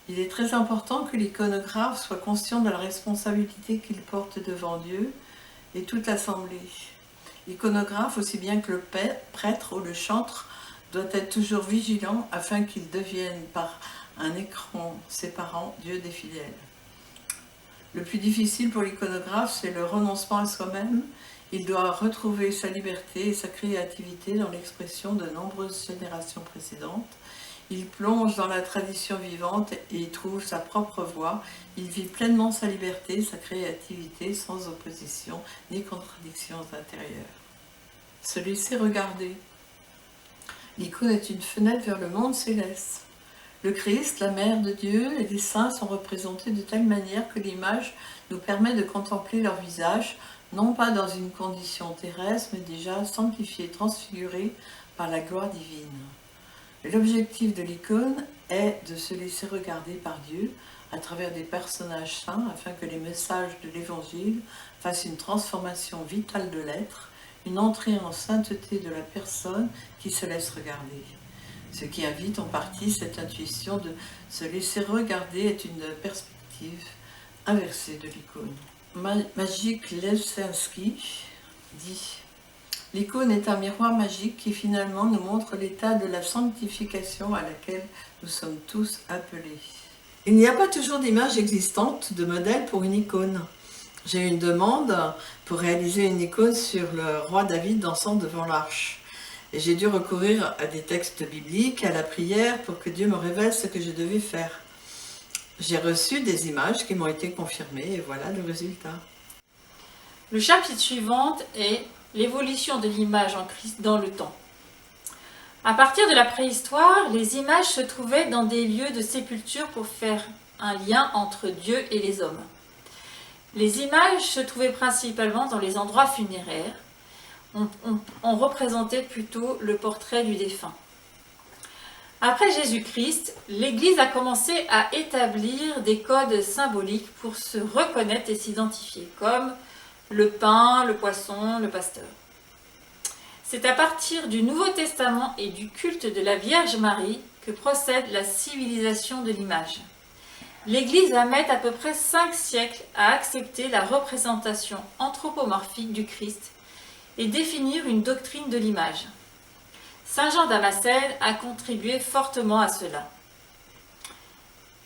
Il est très important que l'iconographe soit conscient de la responsabilité qu'il porte devant Dieu et toute l'assemblée. L'iconographe, aussi bien que le prêtre ou le chantre, doit être toujours vigilant afin qu'il devienne par un écran séparant Dieu des fidèles. Le plus difficile pour l'iconographe, c'est le renoncement à soi-même. Il doit retrouver sa liberté et sa créativité dans l'expression de nombreuses générations précédentes. Il plonge dans la tradition vivante et y trouve sa propre voie. Il vit pleinement sa liberté, sa créativité, sans opposition ni contradiction intérieure. Se laisser regarder. L'icône est une fenêtre vers le monde céleste. Le Christ, la Mère de Dieu et les saints sont représentés de telle manière que l'image nous permet de contempler leur visage, non pas dans une condition terrestre, mais déjà sanctifié, transfiguré par la gloire divine. L'objectif de l'icône est de se laisser regarder par Dieu à travers des personnages saints afin que les messages de l'Évangile fassent une transformation vitale de l'être, une entrée en sainteté de la personne qui se laisse regarder. Ce qui invite en partie cette intuition de se laisser regarder est une perspective inversée de l'icône. Maciej Leszczynski dit « L'icône est un miroir magique qui finalement nous montre l'état de la sanctification à laquelle nous sommes tous appelés. » Il n'y a pas toujours d'image existante de modèle pour une icône. J'ai eu une demande pour réaliser une icône sur le roi David dansant devant l'arche. Et j'ai dû recourir à des textes bibliques, à la prière, pour que Dieu me révèle ce que je devais faire. J'ai reçu des images qui m'ont été confirmées, et voilà le résultat. Le chapitre suivant est l'évolution de l'image en Christ dans le temps. À partir de la préhistoire, les images se trouvaient dans des lieux de sépulture pour faire un lien entre Dieu et les hommes. Les images se trouvaient principalement dans les endroits funéraires. On représentait plutôt le portrait du défunt. Après Jésus-Christ, l'Église a commencé à établir des codes symboliques pour se reconnaître et s'identifier, comme le pain, le poisson, le pasteur. C'est à partir du Nouveau Testament et du culte de la Vierge Marie que procède la civilisation de l'image. L'Église va mettre à peu près 5 siècles à accepter la représentation anthropomorphique du Christ et définir une doctrine de l'image. Saint Jean Damascène a contribué fortement à cela.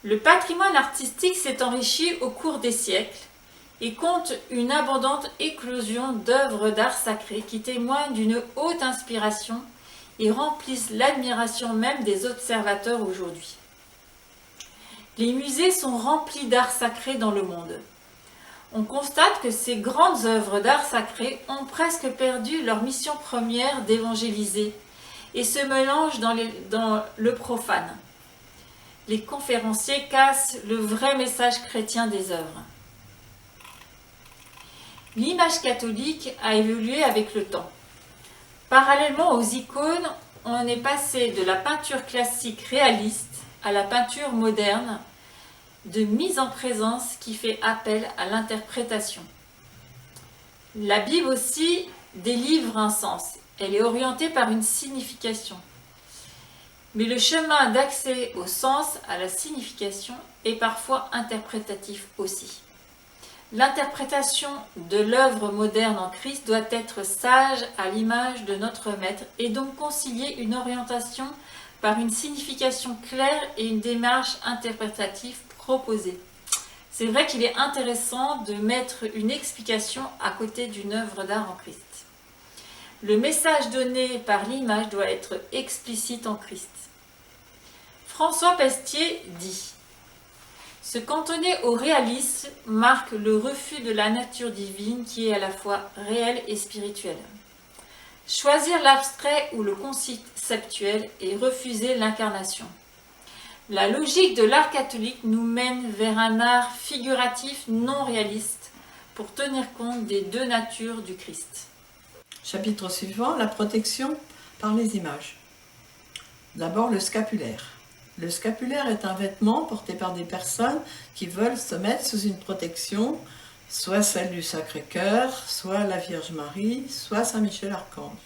Le patrimoine artistique s'est enrichi au cours des siècles et compte une abondante éclosion d'œuvres d'art sacré qui témoignent d'une haute inspiration et remplissent l'admiration même des observateurs aujourd'hui. Les musées sont remplis d'art sacré dans le monde. On constate que ces grandes œuvres d'art sacré ont presque perdu leur mission première d'évangéliser et se mélangent dans le profane. Les conférenciers cassent le vrai message chrétien des œuvres. L'image catholique a évolué avec le temps. Parallèlement aux icônes, on est passé de la peinture classique réaliste à la peinture moderne, de mise en présence qui fait appel à l'interprétation. La Bible aussi délivre un sens. Elle est orientée par une signification. Mais le chemin d'accès au sens, à la signification, est parfois interprétatif aussi. L'interprétation de l'œuvre moderne en Christ doit être sage à l'image de notre Maître et donc concilier une orientation par une signification claire et une démarche interprétative proposée. C'est vrai qu'il est intéressant de mettre une explication à côté d'une œuvre d'art en Christ. Le message donné par l'image doit être explicite en Christ. François Pestier dit « Se cantonner au réalisme marque le refus de la nature divine qui est à la fois réelle et spirituelle. Choisir l'abstrait ou le conceptuel et refuser l'incarnation. La logique de l'art catholique nous mène vers un art figuratif non réaliste pour tenir compte des deux natures du Christ. » Chapitre suivant, la protection par les images. D'abord le scapulaire. Le scapulaire est un vêtement porté par des personnes qui veulent se mettre sous une protection, soit celle du Sacré-Cœur, soit la Vierge Marie, soit Saint Michel-Archange.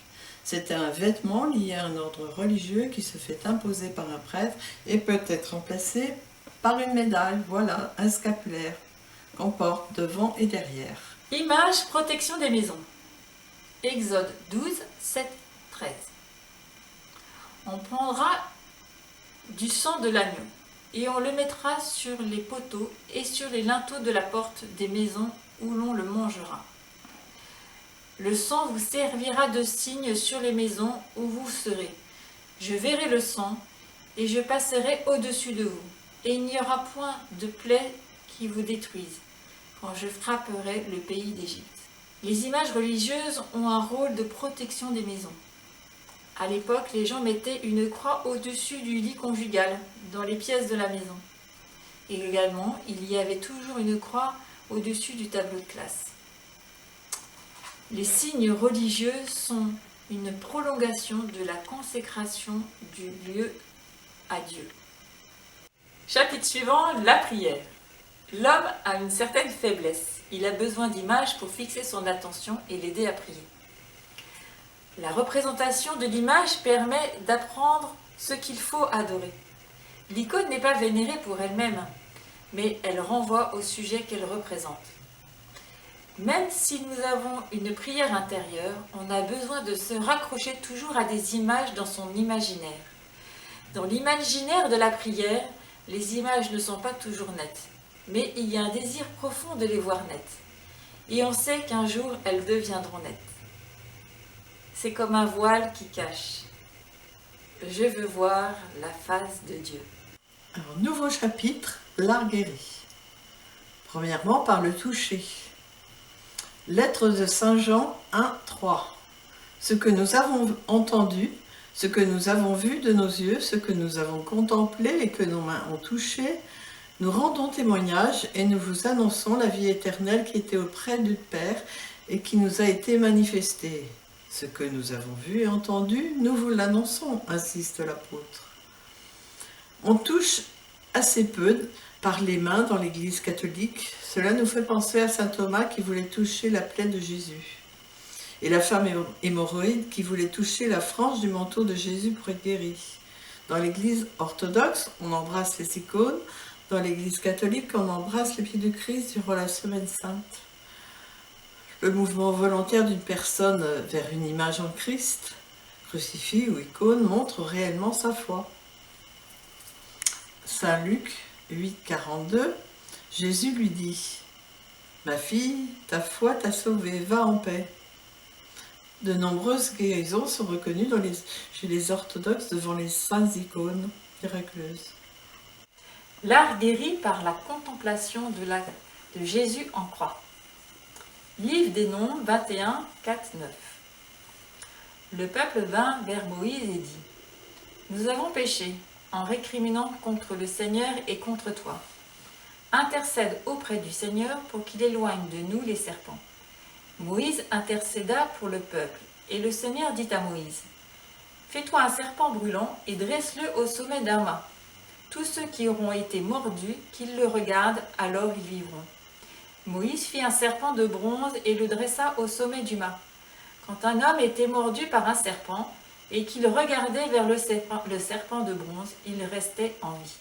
C'est un vêtement lié à un ordre religieux qui se fait imposer par un prêtre et peut être remplacé par une médaille, voilà, un scapulaire qu'on porte devant et derrière. Image, protection des maisons. Exode 12, 7, 13. On prendra du sang de l'agneau et on le mettra sur les poteaux et sur les linteaux de la porte des maisons où l'on le mangera. Le sang vous servira de signe sur les maisons où vous serez. Je verrai le sang et je passerai au-dessus de vous. Et il n'y aura point de plaie qui vous détruise quand je frapperai le pays d'Égypte. Les images religieuses ont un rôle de protection des maisons. À l'époque, les gens mettaient une croix au-dessus du lit conjugal, dans les pièces de la maison. Et également, il y avait toujours une croix au-dessus du tableau de classe. Les signes religieux sont une prolongation de la consécration du lieu à Dieu. Chapitre suivant, la prière. L'homme a une certaine faiblesse. Il a besoin d'images pour fixer son attention et l'aider à prier. La représentation de l'image permet d'apprendre ce qu'il faut adorer. L'icône n'est pas vénérée pour elle-même, mais elle renvoie au sujet qu'elle représente. Même si nous avons une prière intérieure, on a besoin de se raccrocher toujours à des images dans son imaginaire. Dans l'imaginaire de la prière, les images ne sont pas toujours nettes, mais il y a un désir profond de les voir nettes. Et on sait qu'un jour, elles deviendront nettes. C'est comme un voile qui cache. Je veux voir la face de Dieu. Alors, nouveau chapitre, l'art guéri. Premièrement, par le toucher. Lettre de Saint Jean 1, 3. Ce que nous avons entendu, ce que nous avons vu de nos yeux, ce que nous avons contemplé et que nos mains ont touché, nous rendons témoignage et nous vous annonçons la vie éternelle qui était auprès du Père et qui nous a été manifestée. Ce que nous avons vu et entendu, nous vous l'annonçons, insiste l'apôtre. On touche assez peu par les mains dans l'Église catholique. Cela nous fait penser à saint Thomas qui voulait toucher la plaie de Jésus. Et la femme hémorroïde qui voulait toucher la frange du manteau de Jésus pour être guérie. Dans l'Église orthodoxe, on embrasse les icônes. Dans l'Église catholique, on embrasse les pieds du Christ durant la Semaine Sainte. Le mouvement volontaire d'une personne vers une image en Christ, crucifix ou icône, montre réellement sa foi. Saint Luc 8, 42, Jésus lui dit « Ma fille, ta foi t'a sauvée, va en paix ». De nombreuses guérisons sont reconnues chez les orthodoxes devant les saintes icônes miraculeuses. L'art guéri par la contemplation de Jésus en croix. Livre des Nombres 21, 4, 9. Le peuple vint vers Moïse et dit « Nous avons péché en récriminant contre le Seigneur et contre toi. Intercède auprès du Seigneur pour qu'il éloigne de nous les serpents. » Moïse intercéda pour le peuple, et le Seigneur dit à Moïse « Fais-toi un serpent brûlant et dresse-le au sommet d'un mât. Tous ceux qui auront été mordus, qu'ils le regardent, alors ils vivront. » Moïse fit un serpent de bronze et le dressa au sommet du mât. Quand un homme était mordu par un serpent, et qu'il regardait vers le serpent de bronze, il restait en vie.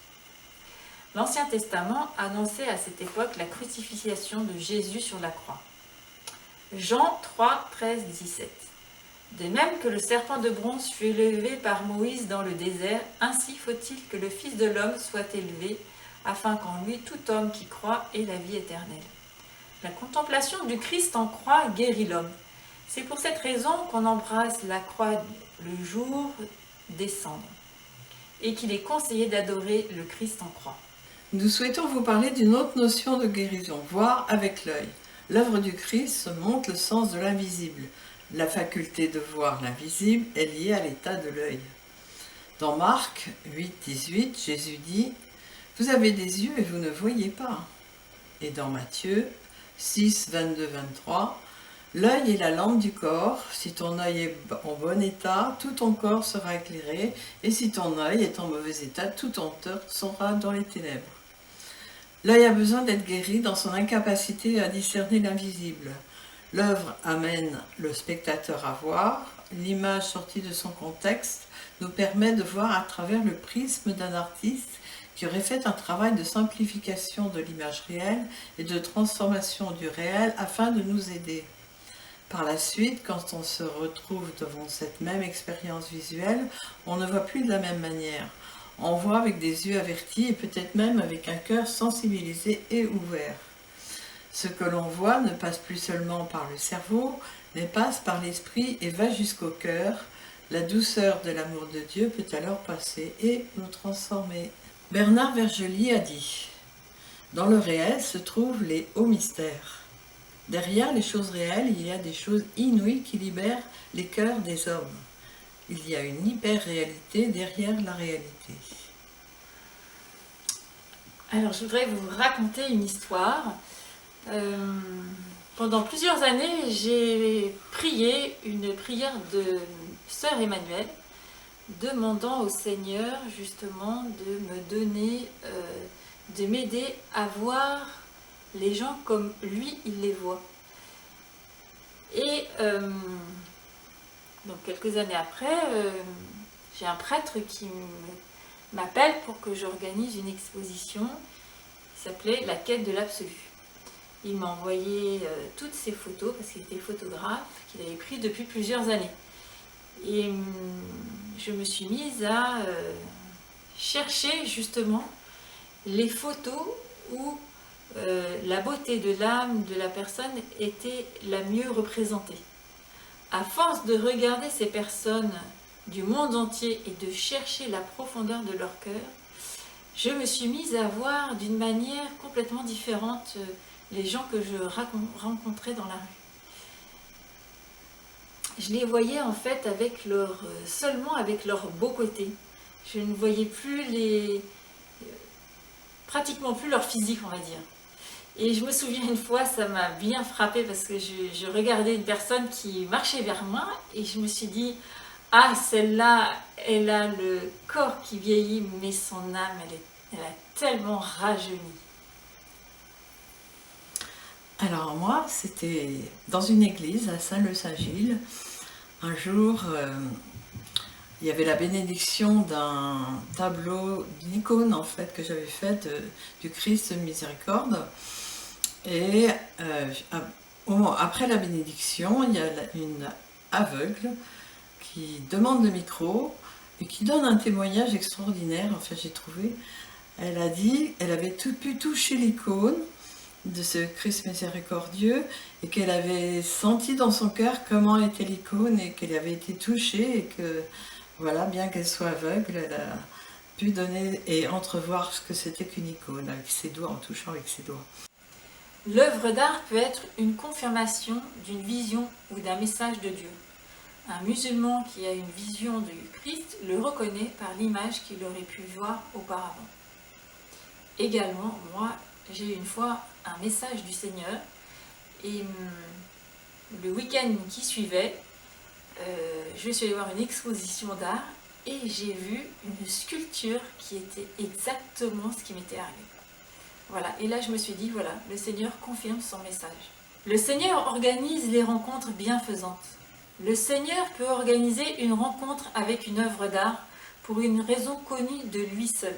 L'Ancien Testament annonçait à cette époque la crucifixion de Jésus sur la croix. Jean 3, 13, 17. De même que le serpent de bronze fut élevé par Moïse dans le désert, ainsi faut-il que le Fils de l'homme soit élevé, afin qu'en lui tout homme qui croit ait la vie éternelle. La contemplation du Christ en croix guérit l'homme. C'est pour cette raison qu'on embrasse la croix le jour des cendres et qu'il est conseillé d'adorer le Christ en croix. Nous souhaitons vous parler d'une autre notion de guérison, voir avec l'œil. L'œuvre du Christ montre le sens de l'invisible. La faculté de voir l'invisible est liée à l'état de l'œil. Dans Marc 8, 18, Jésus dit « Vous avez des yeux et vous ne voyez pas ». Et dans Matthieu 6, 22, 23, « L'œil est la lampe du corps. Si ton œil est en bon état, tout ton corps sera éclairé. Et si ton œil est en mauvais état, tout ton cœur sera dans les ténèbres. » L'œil a besoin d'être guéri dans son incapacité à discerner l'invisible. L'œuvre amène le spectateur à voir. L'image sortie de son contexte nous permet de voir à travers le prisme d'un artiste qui aurait fait un travail de simplification de l'image réelle et de transformation du réel afin de nous aider. Par la suite, quand on se retrouve devant cette même expérience visuelle, on ne voit plus de la même manière. On voit avec des yeux avertis et peut-être même avec un cœur sensibilisé et ouvert. Ce que l'on voit ne passe plus seulement par le cerveau, mais passe par l'esprit et va jusqu'au cœur. La douceur de l'amour de Dieu peut alors passer et nous transformer. Bernard Vergely a dit « Dans le réel se trouvent les hauts mystères. Derrière les choses réelles, il y a des choses inouïes qui libèrent les cœurs des hommes. Il y a une hyper-réalité derrière la réalité. » Alors, je voudrais vous raconter une histoire. Pendant plusieurs années, j'ai prié une prière de Sœur Emmanuelle, demandant au Seigneur justement de me donner, de m'aider à voir les gens comme lui, il les voit. Et Donc quelques années après, j'ai un prêtre qui m'appelle pour que j'organise une exposition qui s'appelait La quête de l'absolu. Il m'a envoyé toutes ses photos, parce qu'il était photographe, qu'il avait pris depuis plusieurs années. Et je me suis mise à chercher justement les photos où la beauté de l'âme de la personne était la mieux représentée. À force de regarder ces personnes du monde entier et de chercher la profondeur de leur cœur, je me suis mise à voir d'une manière complètement différente les gens que je rencontrais dans la rue. Je les voyais en fait seulement avec leur beau côté. Je ne voyais plus pratiquement plus leur physique, on va dire. Et je me souviens une fois, ça m'a bien frappée parce que je regardais une personne qui marchait vers moi et je me suis dit, ah, celle-là, elle a le corps qui vieillit, mais son âme, elle a tellement rajeuni. Alors moi, c'était dans une église à Saint-Leu-Saint-Gilles. Un jour, il y avait la bénédiction d'un tableau, d'une icône en fait que j'avais faite du Christ Miséricorde. Et après la bénédiction, il y a une aveugle qui demande le micro et qui donne un témoignage extraordinaire. Enfin, j'ai trouvé. Elle a dit, elle avait pu toucher l'icône de ce Christ miséricordieux et qu'elle avait senti dans son cœur comment était l'icône et qu'elle avait été touchée et que, voilà, bien qu'elle soit aveugle, elle a pu donner et entrevoir ce que c'était qu'une icône avec ses doigts, en touchant avec ses doigts. L'œuvre d'art peut être une confirmation d'une vision ou d'un message de Dieu. Un musulman qui a une vision du Christ le reconnaît par l'image qu'il aurait pu voir auparavant. Également, moi, j'ai eu une fois un message du Seigneur et le week-end qui suivait, je suis allée voir une exposition d'art et j'ai vu une sculpture qui était exactement ce qui m'était arrivé. Voilà, et là je me suis dit, voilà, le Seigneur confirme son message. Le Seigneur organise les rencontres bienfaisantes. Le Seigneur peut organiser une rencontre avec une œuvre d'art pour une raison connue de lui seul.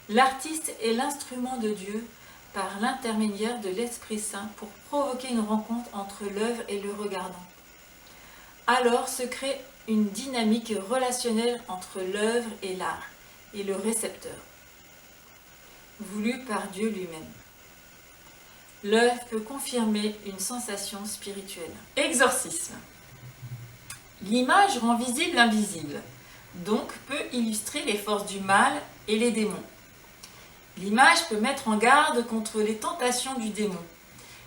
L'artiste est l'instrument de Dieu par l'intermédiaire de l'Esprit Saint pour provoquer une rencontre entre l'œuvre et le regardant. Alors se crée une dynamique relationnelle entre l'œuvre et l'art et le récepteur, voulu par Dieu lui-même. L'œuvre peut confirmer une sensation spirituelle. Exorcisme. L'image rend visible l'invisible, donc peut illustrer les forces du mal et les démons. L'image peut mettre en garde contre les tentations du démon.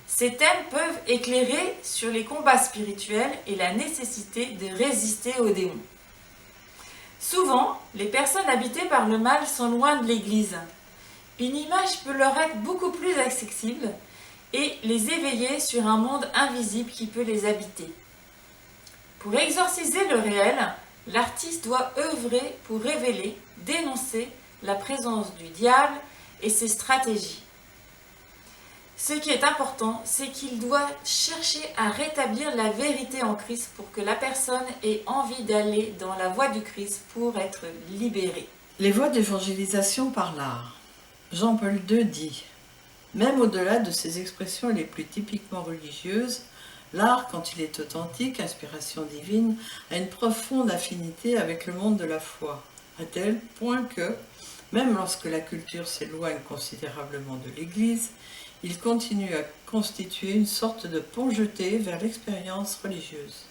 Ces thèmes peuvent éclairer sur les combats spirituels et la nécessité de résister aux démons. Souvent, les personnes habitées par le mal sont loin de l'Église. Une image peut leur être beaucoup plus accessible et les éveiller sur un monde invisible qui peut les habiter. Pour exorciser le réel, l'artiste doit œuvrer pour révéler, dénoncer la présence du diable et ses stratégies. Ce qui est important, c'est qu'il doit chercher à rétablir la vérité en Christ pour que la personne ait envie d'aller dans la voie du Christ pour être libérée. Les voies d'évangélisation par l'art. Jean-Paul II dit « Même au-delà de ses expressions les plus typiquement religieuses, l'art, quand il est authentique, inspiration divine, a une profonde affinité avec le monde de la foi, à tel point que, même lorsque la culture s'éloigne considérablement de l'Église, il continue à constituer une sorte de pont jeté vers l'expérience religieuse.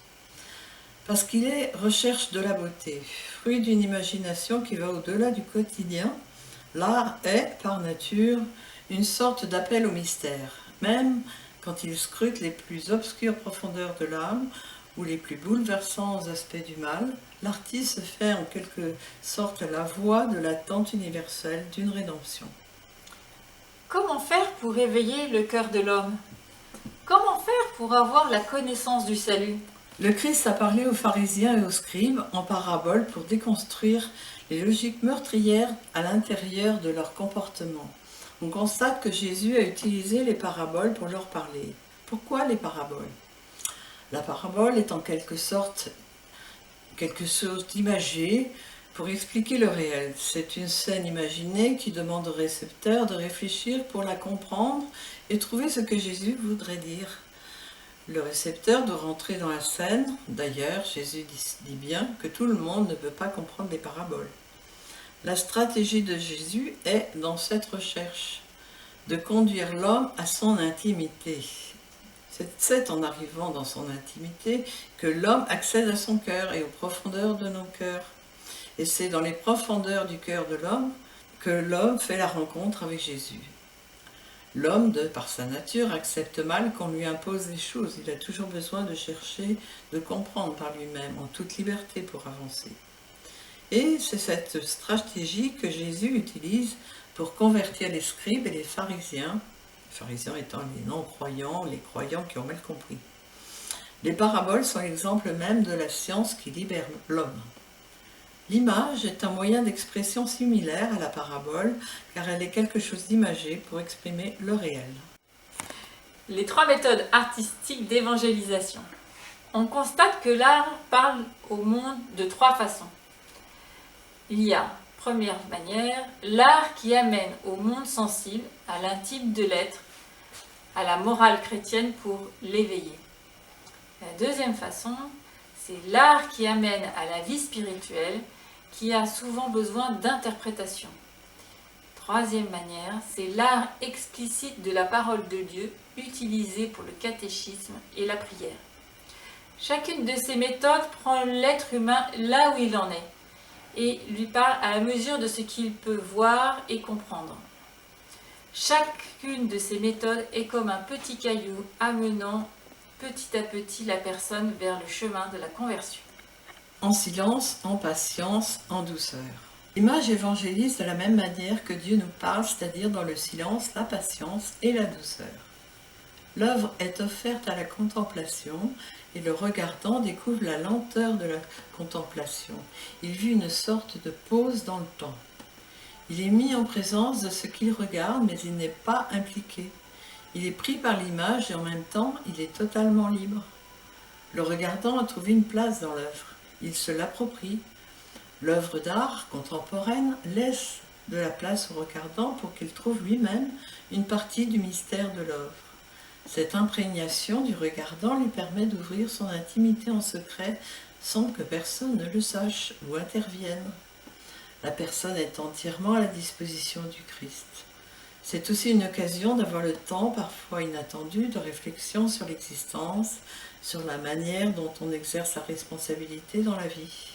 Parce qu'il est recherche de la beauté, fruit d'une imagination qui va au-delà du quotidien, l'art est, par nature, une sorte d'appel au mystère, même quand il scrute les plus obscures profondeurs de l'âme ou les plus bouleversants aspects du mal, l'artiste fait en quelque sorte la voix de l'attente universelle d'une rédemption. Comment faire pour éveiller le cœur de l'homme? Comment faire pour avoir la connaissance du salut? Le Christ a parlé aux pharisiens et aux scribes en paraboles pour déconstruire les logiques meurtrières à l'intérieur de leur comportement. On constate que Jésus a utilisé les paraboles pour leur parler. Pourquoi les paraboles? La parabole est en quelque sorte quelque chose d'imagé pour expliquer le réel. C'est une scène imaginée qui demande au récepteur de réfléchir pour la comprendre et trouver ce que Jésus voudrait dire. Le récepteur doit rentrer dans la scène. D'ailleurs, Jésus dit bien que tout le monde ne peut pas comprendre les paraboles. La stratégie de Jésus est dans cette recherche, de conduire l'homme à son intimité. C'est en arrivant dans son intimité que l'homme accède à son cœur et aux profondeurs de nos cœurs. Et c'est dans les profondeurs du cœur de l'homme que l'homme fait la rencontre avec Jésus. L'homme, par sa nature, accepte mal qu'on lui impose des choses. Il a toujours besoin de chercher, de comprendre par lui-même, en toute liberté pour avancer. Et c'est cette stratégie que Jésus utilise pour convertir les scribes et les pharisiens étant les non-croyants, les croyants qui ont mal compris. Les paraboles sont l'exemple même de la science qui libère l'homme. L'image est un moyen d'expression similaire à la parabole, car elle est quelque chose d'imagé pour exprimer le réel. Les 3 méthodes artistiques d'évangélisation. On constate que l'art parle au monde de 3 façons. Il y a, première manière, l'art qui amène au monde sensible, à l'intime de l'être, à la morale chrétienne pour l'éveiller. La deuxième façon, c'est l'art qui amène à la vie spirituelle, qui a souvent besoin d'interprétation. Troisième manière, c'est l'art explicite de la parole de Dieu, utilisé pour le catéchisme et la prière. Chacune de ces méthodes prend l'être humain là où il en est, et lui parle à la mesure de ce qu'il peut voir et comprendre. Chacune de ces méthodes est comme un petit caillou amenant petit à petit la personne vers le chemin de la conversion. En silence, en patience, en douceur. L'image évangélise de la même manière que Dieu nous parle, c'est-à-dire dans le silence, la patience et la douceur. L'œuvre est offerte à la contemplation et le regardant découvre la lenteur de la contemplation. Il vit une sorte de pause dans le temps. Il est mis en présence de ce qu'il regarde, mais il n'est pas impliqué. Il est pris par l'image et en même temps, il est totalement libre. Le regardant a trouvé une place dans l'œuvre. Il se l'approprie. L'œuvre d'art contemporaine laisse de la place au regardant pour qu'il trouve lui-même une partie du mystère de l'œuvre. Cette imprégnation du regardant lui permet d'ouvrir son intimité en secret sans que personne ne le sache ou intervienne. La personne est entièrement à la disposition du Christ. C'est aussi une occasion d'avoir le temps, parfois inattendu, de réflexion sur l'existence, sur la manière dont on exerce sa responsabilité dans la vie.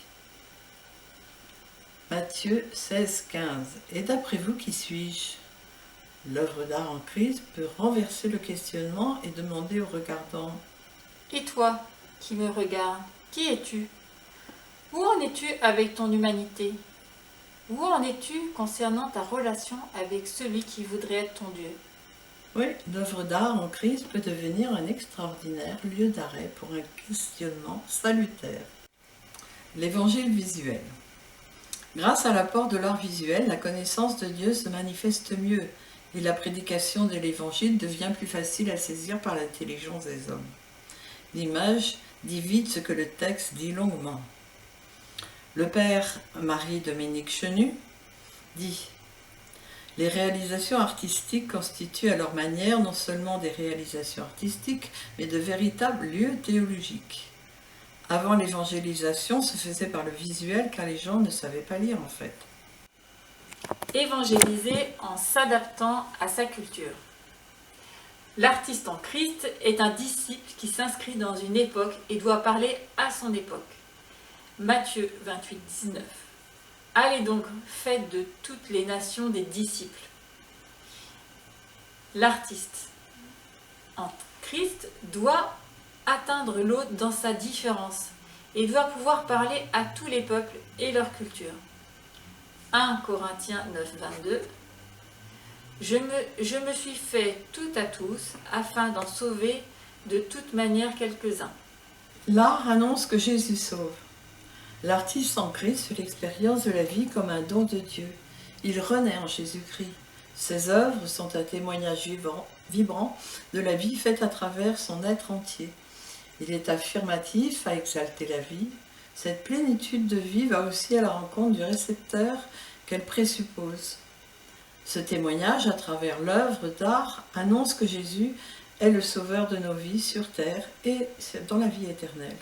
Matthieu 16, 15. Et d'après vous, qui suis-je ? L'œuvre d'art en Christ peut renverser le questionnement et demander au regardant : Et toi, qui me regardes, qui es-tu ? Où en es-tu avec ton humanité ? Où en es-tu concernant ta relation avec celui qui voudrait être ton Dieu ? Oui, l'œuvre d'art en Christ peut devenir un extraordinaire lieu d'arrêt pour un questionnement salutaire. L'évangile visuel. Grâce à l'apport de l'art visuel, la connaissance de Dieu se manifeste mieux et la prédication de l'évangile devient plus facile à saisir par l'intelligence des hommes. L'image dit vite ce que le texte dit longuement. Le père Marie-Dominique Chenu dit : les réalisations artistiques constituent à leur manière non seulement des réalisations artistiques, mais de véritables lieux théologiques. Avant l'évangélisation se faisait par le visuel car les gens ne savaient pas lire en fait. Évangéliser en s'adaptant à sa culture. L'artiste en Christ est un disciple qui s'inscrit dans une époque et doit parler à son époque. Matthieu 28, 19. Allez donc, faites de toutes les nations des disciples. L'artiste en Christ doit atteindre l'autre dans sa différence et doit pouvoir parler à tous les peuples et leur culture. 1 Corinthiens 9, 22. Je me suis fait tout à tous afin d'en sauver de toute manière quelques-uns. L'art annonce que Jésus sauve. L'artiste en Christ fait l'expérience de la vie comme un don de Dieu. Il renaît en Jésus-Christ. Ses œuvres sont un témoignage vibrant de la vie faite à travers son être entier. Il est affirmatif à exalter la vie. Cette plénitude de vie va aussi à la rencontre du récepteur qu'elle présuppose. Ce témoignage, à travers l'œuvre d'art, annonce que Jésus est le sauveur de nos vies sur terre et dans la vie éternelle.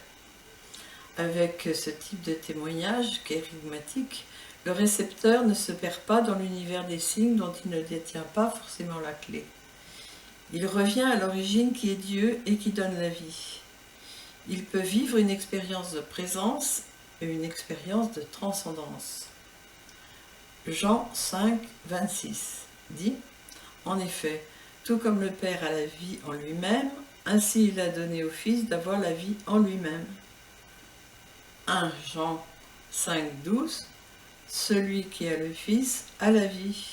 Avec ce type de témoignage kérigmatique, le récepteur ne se perd pas dans l'univers des signes dont il ne détient pas forcément la clé. Il revient à l'origine qui est Dieu et qui donne la vie. Il peut vivre une expérience de présence et une expérience de transcendance. Jean 5, 26 dit « En effet, tout comme le Père a la vie en lui-même, ainsi il a donné au Fils d'avoir la vie en lui-même. » 1 Jean 5, 12 « Celui qui a le Fils a la vie. »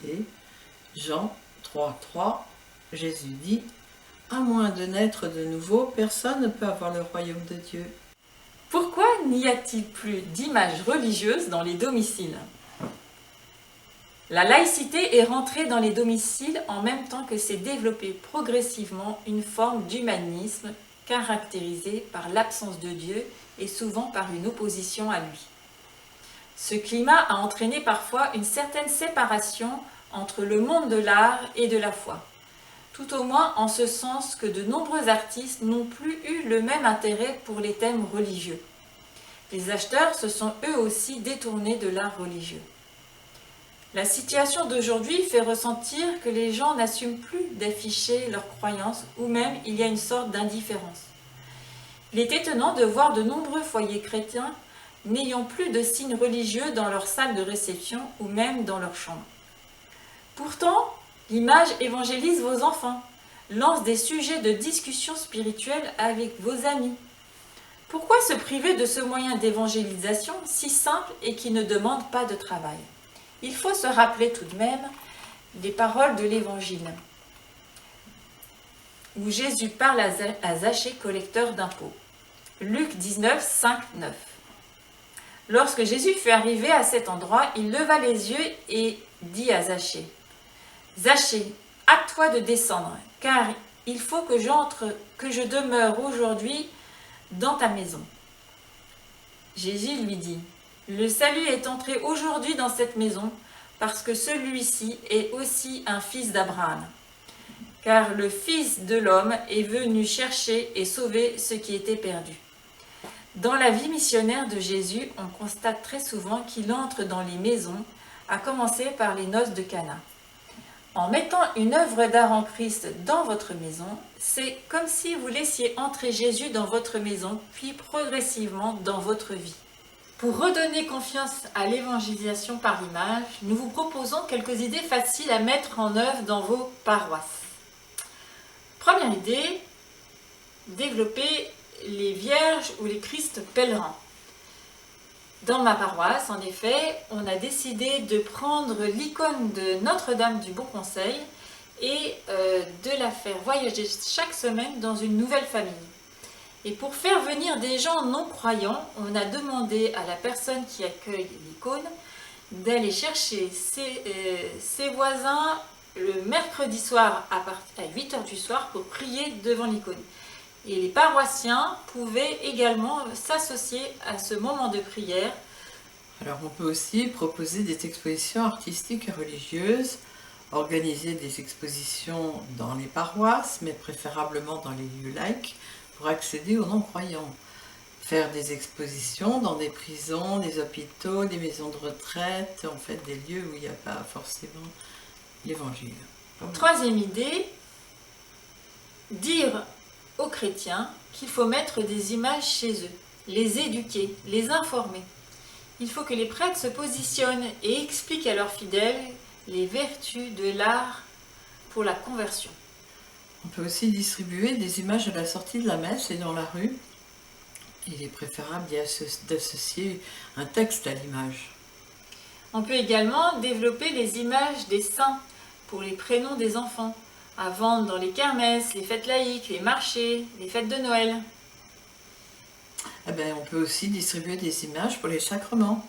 Et Jean 3, 3 Jésus dit « À moins de naître de nouveau, personne ne peut avoir le royaume de Dieu. » Pourquoi n'y a-t-il plus d'images religieuses dans les domiciles? La laïcité est rentrée dans les domiciles en même temps que s'est développée progressivement une forme d'humanisme caractérisée par l'absence de Dieu et souvent par une opposition à lui. Ce climat a entraîné parfois une certaine séparation entre le monde de l'art et de la foi, tout au moins en ce sens que de nombreux artistes n'ont plus eu le même intérêt pour les thèmes religieux. Les acheteurs se sont eux aussi détournés de l'art religieux. La situation d'aujourd'hui fait ressentir que les gens n'assument plus d'afficher leurs croyances ou même il y a une sorte d'indifférence. Il est étonnant de voir de nombreux foyers chrétiens n'ayant plus de signes religieux dans leur salle de réception ou même dans leur chambre. Pourtant, l'image évangélise vos enfants, lance des sujets de discussion spirituelle avec vos amis. Pourquoi se priver de ce moyen d'évangélisation si simple et qui ne demande pas de travail? Il faut se rappeler tout de même les paroles de l'Évangile, où Jésus parle à Zachée, collecteur d'impôts. Luc 19, 5, 9. Lorsque Jésus fut arrivé à cet endroit, il leva les yeux et dit à Zachée, « Zachée, hâte-toi de descendre, car il faut que je demeure aujourd'hui dans ta maison. » Jésus lui dit, « Le salut est entré aujourd'hui dans cette maison, parce que celui-ci est aussi un fils d'Abraham. Car le Fils de l'homme est venu chercher et sauver ce qui était perdu. » Dans la vie missionnaire de Jésus, on constate très souvent qu'il entre dans les maisons, à commencer par les noces de Cana. En mettant une œuvre d'art en Christ dans votre maison, c'est comme si vous laissiez entrer Jésus dans votre maison, puis progressivement dans votre vie. Pour redonner confiance à l'évangélisation par l'image, nous vous proposons quelques idées faciles à mettre en œuvre dans vos paroisses. Première idée, développer les Vierges ou les Christ pèlerins. Dans ma paroisse, en effet, on a décidé de prendre l'icône de Notre-Dame du Bon Conseil et de la faire voyager chaque semaine dans une nouvelle famille. Et pour faire venir des gens non-croyants, on a demandé à la personne qui accueille l'icône d'aller chercher ses voisins le mercredi soir à 8 h du soir pour prier devant l'icône. Et les paroissiens pouvaient également s'associer à ce moment de prière. Alors on peut aussi proposer des expositions artistiques et religieuses, organiser des expositions dans les paroisses, mais préférablement dans les lieux laïcs, pour accéder aux non-croyants. Faire des expositions dans des prisons, des hôpitaux, des maisons de retraite, en fait des lieux où il n'y a pas forcément l'évangile. Troisième idée, dire aux chrétiens qu'il faut mettre des images chez eux, les éduquer, les informer. Il faut que les prêtres se positionnent et expliquent à leurs fidèles les vertus de l'art pour la conversion. On peut aussi distribuer des images à la sortie de la messe et dans la rue. Il est préférable d'associer un texte à l'image. On peut également développer les images des saints pour les prénoms des enfants, à vendre dans les kermesses, les fêtes laïques, les marchés, les fêtes de Noël. On peut aussi distribuer des images pour les sacrements.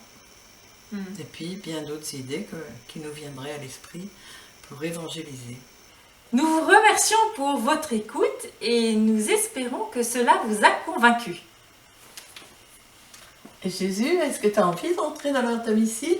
Et puis bien d'autres idées qui nous viendraient à l'esprit pour évangéliser. Nous vous remercions pour votre écoute et nous espérons que cela vous a convaincu. Et Jésus, est-ce que tu as envie d'entrer dans leur domicile?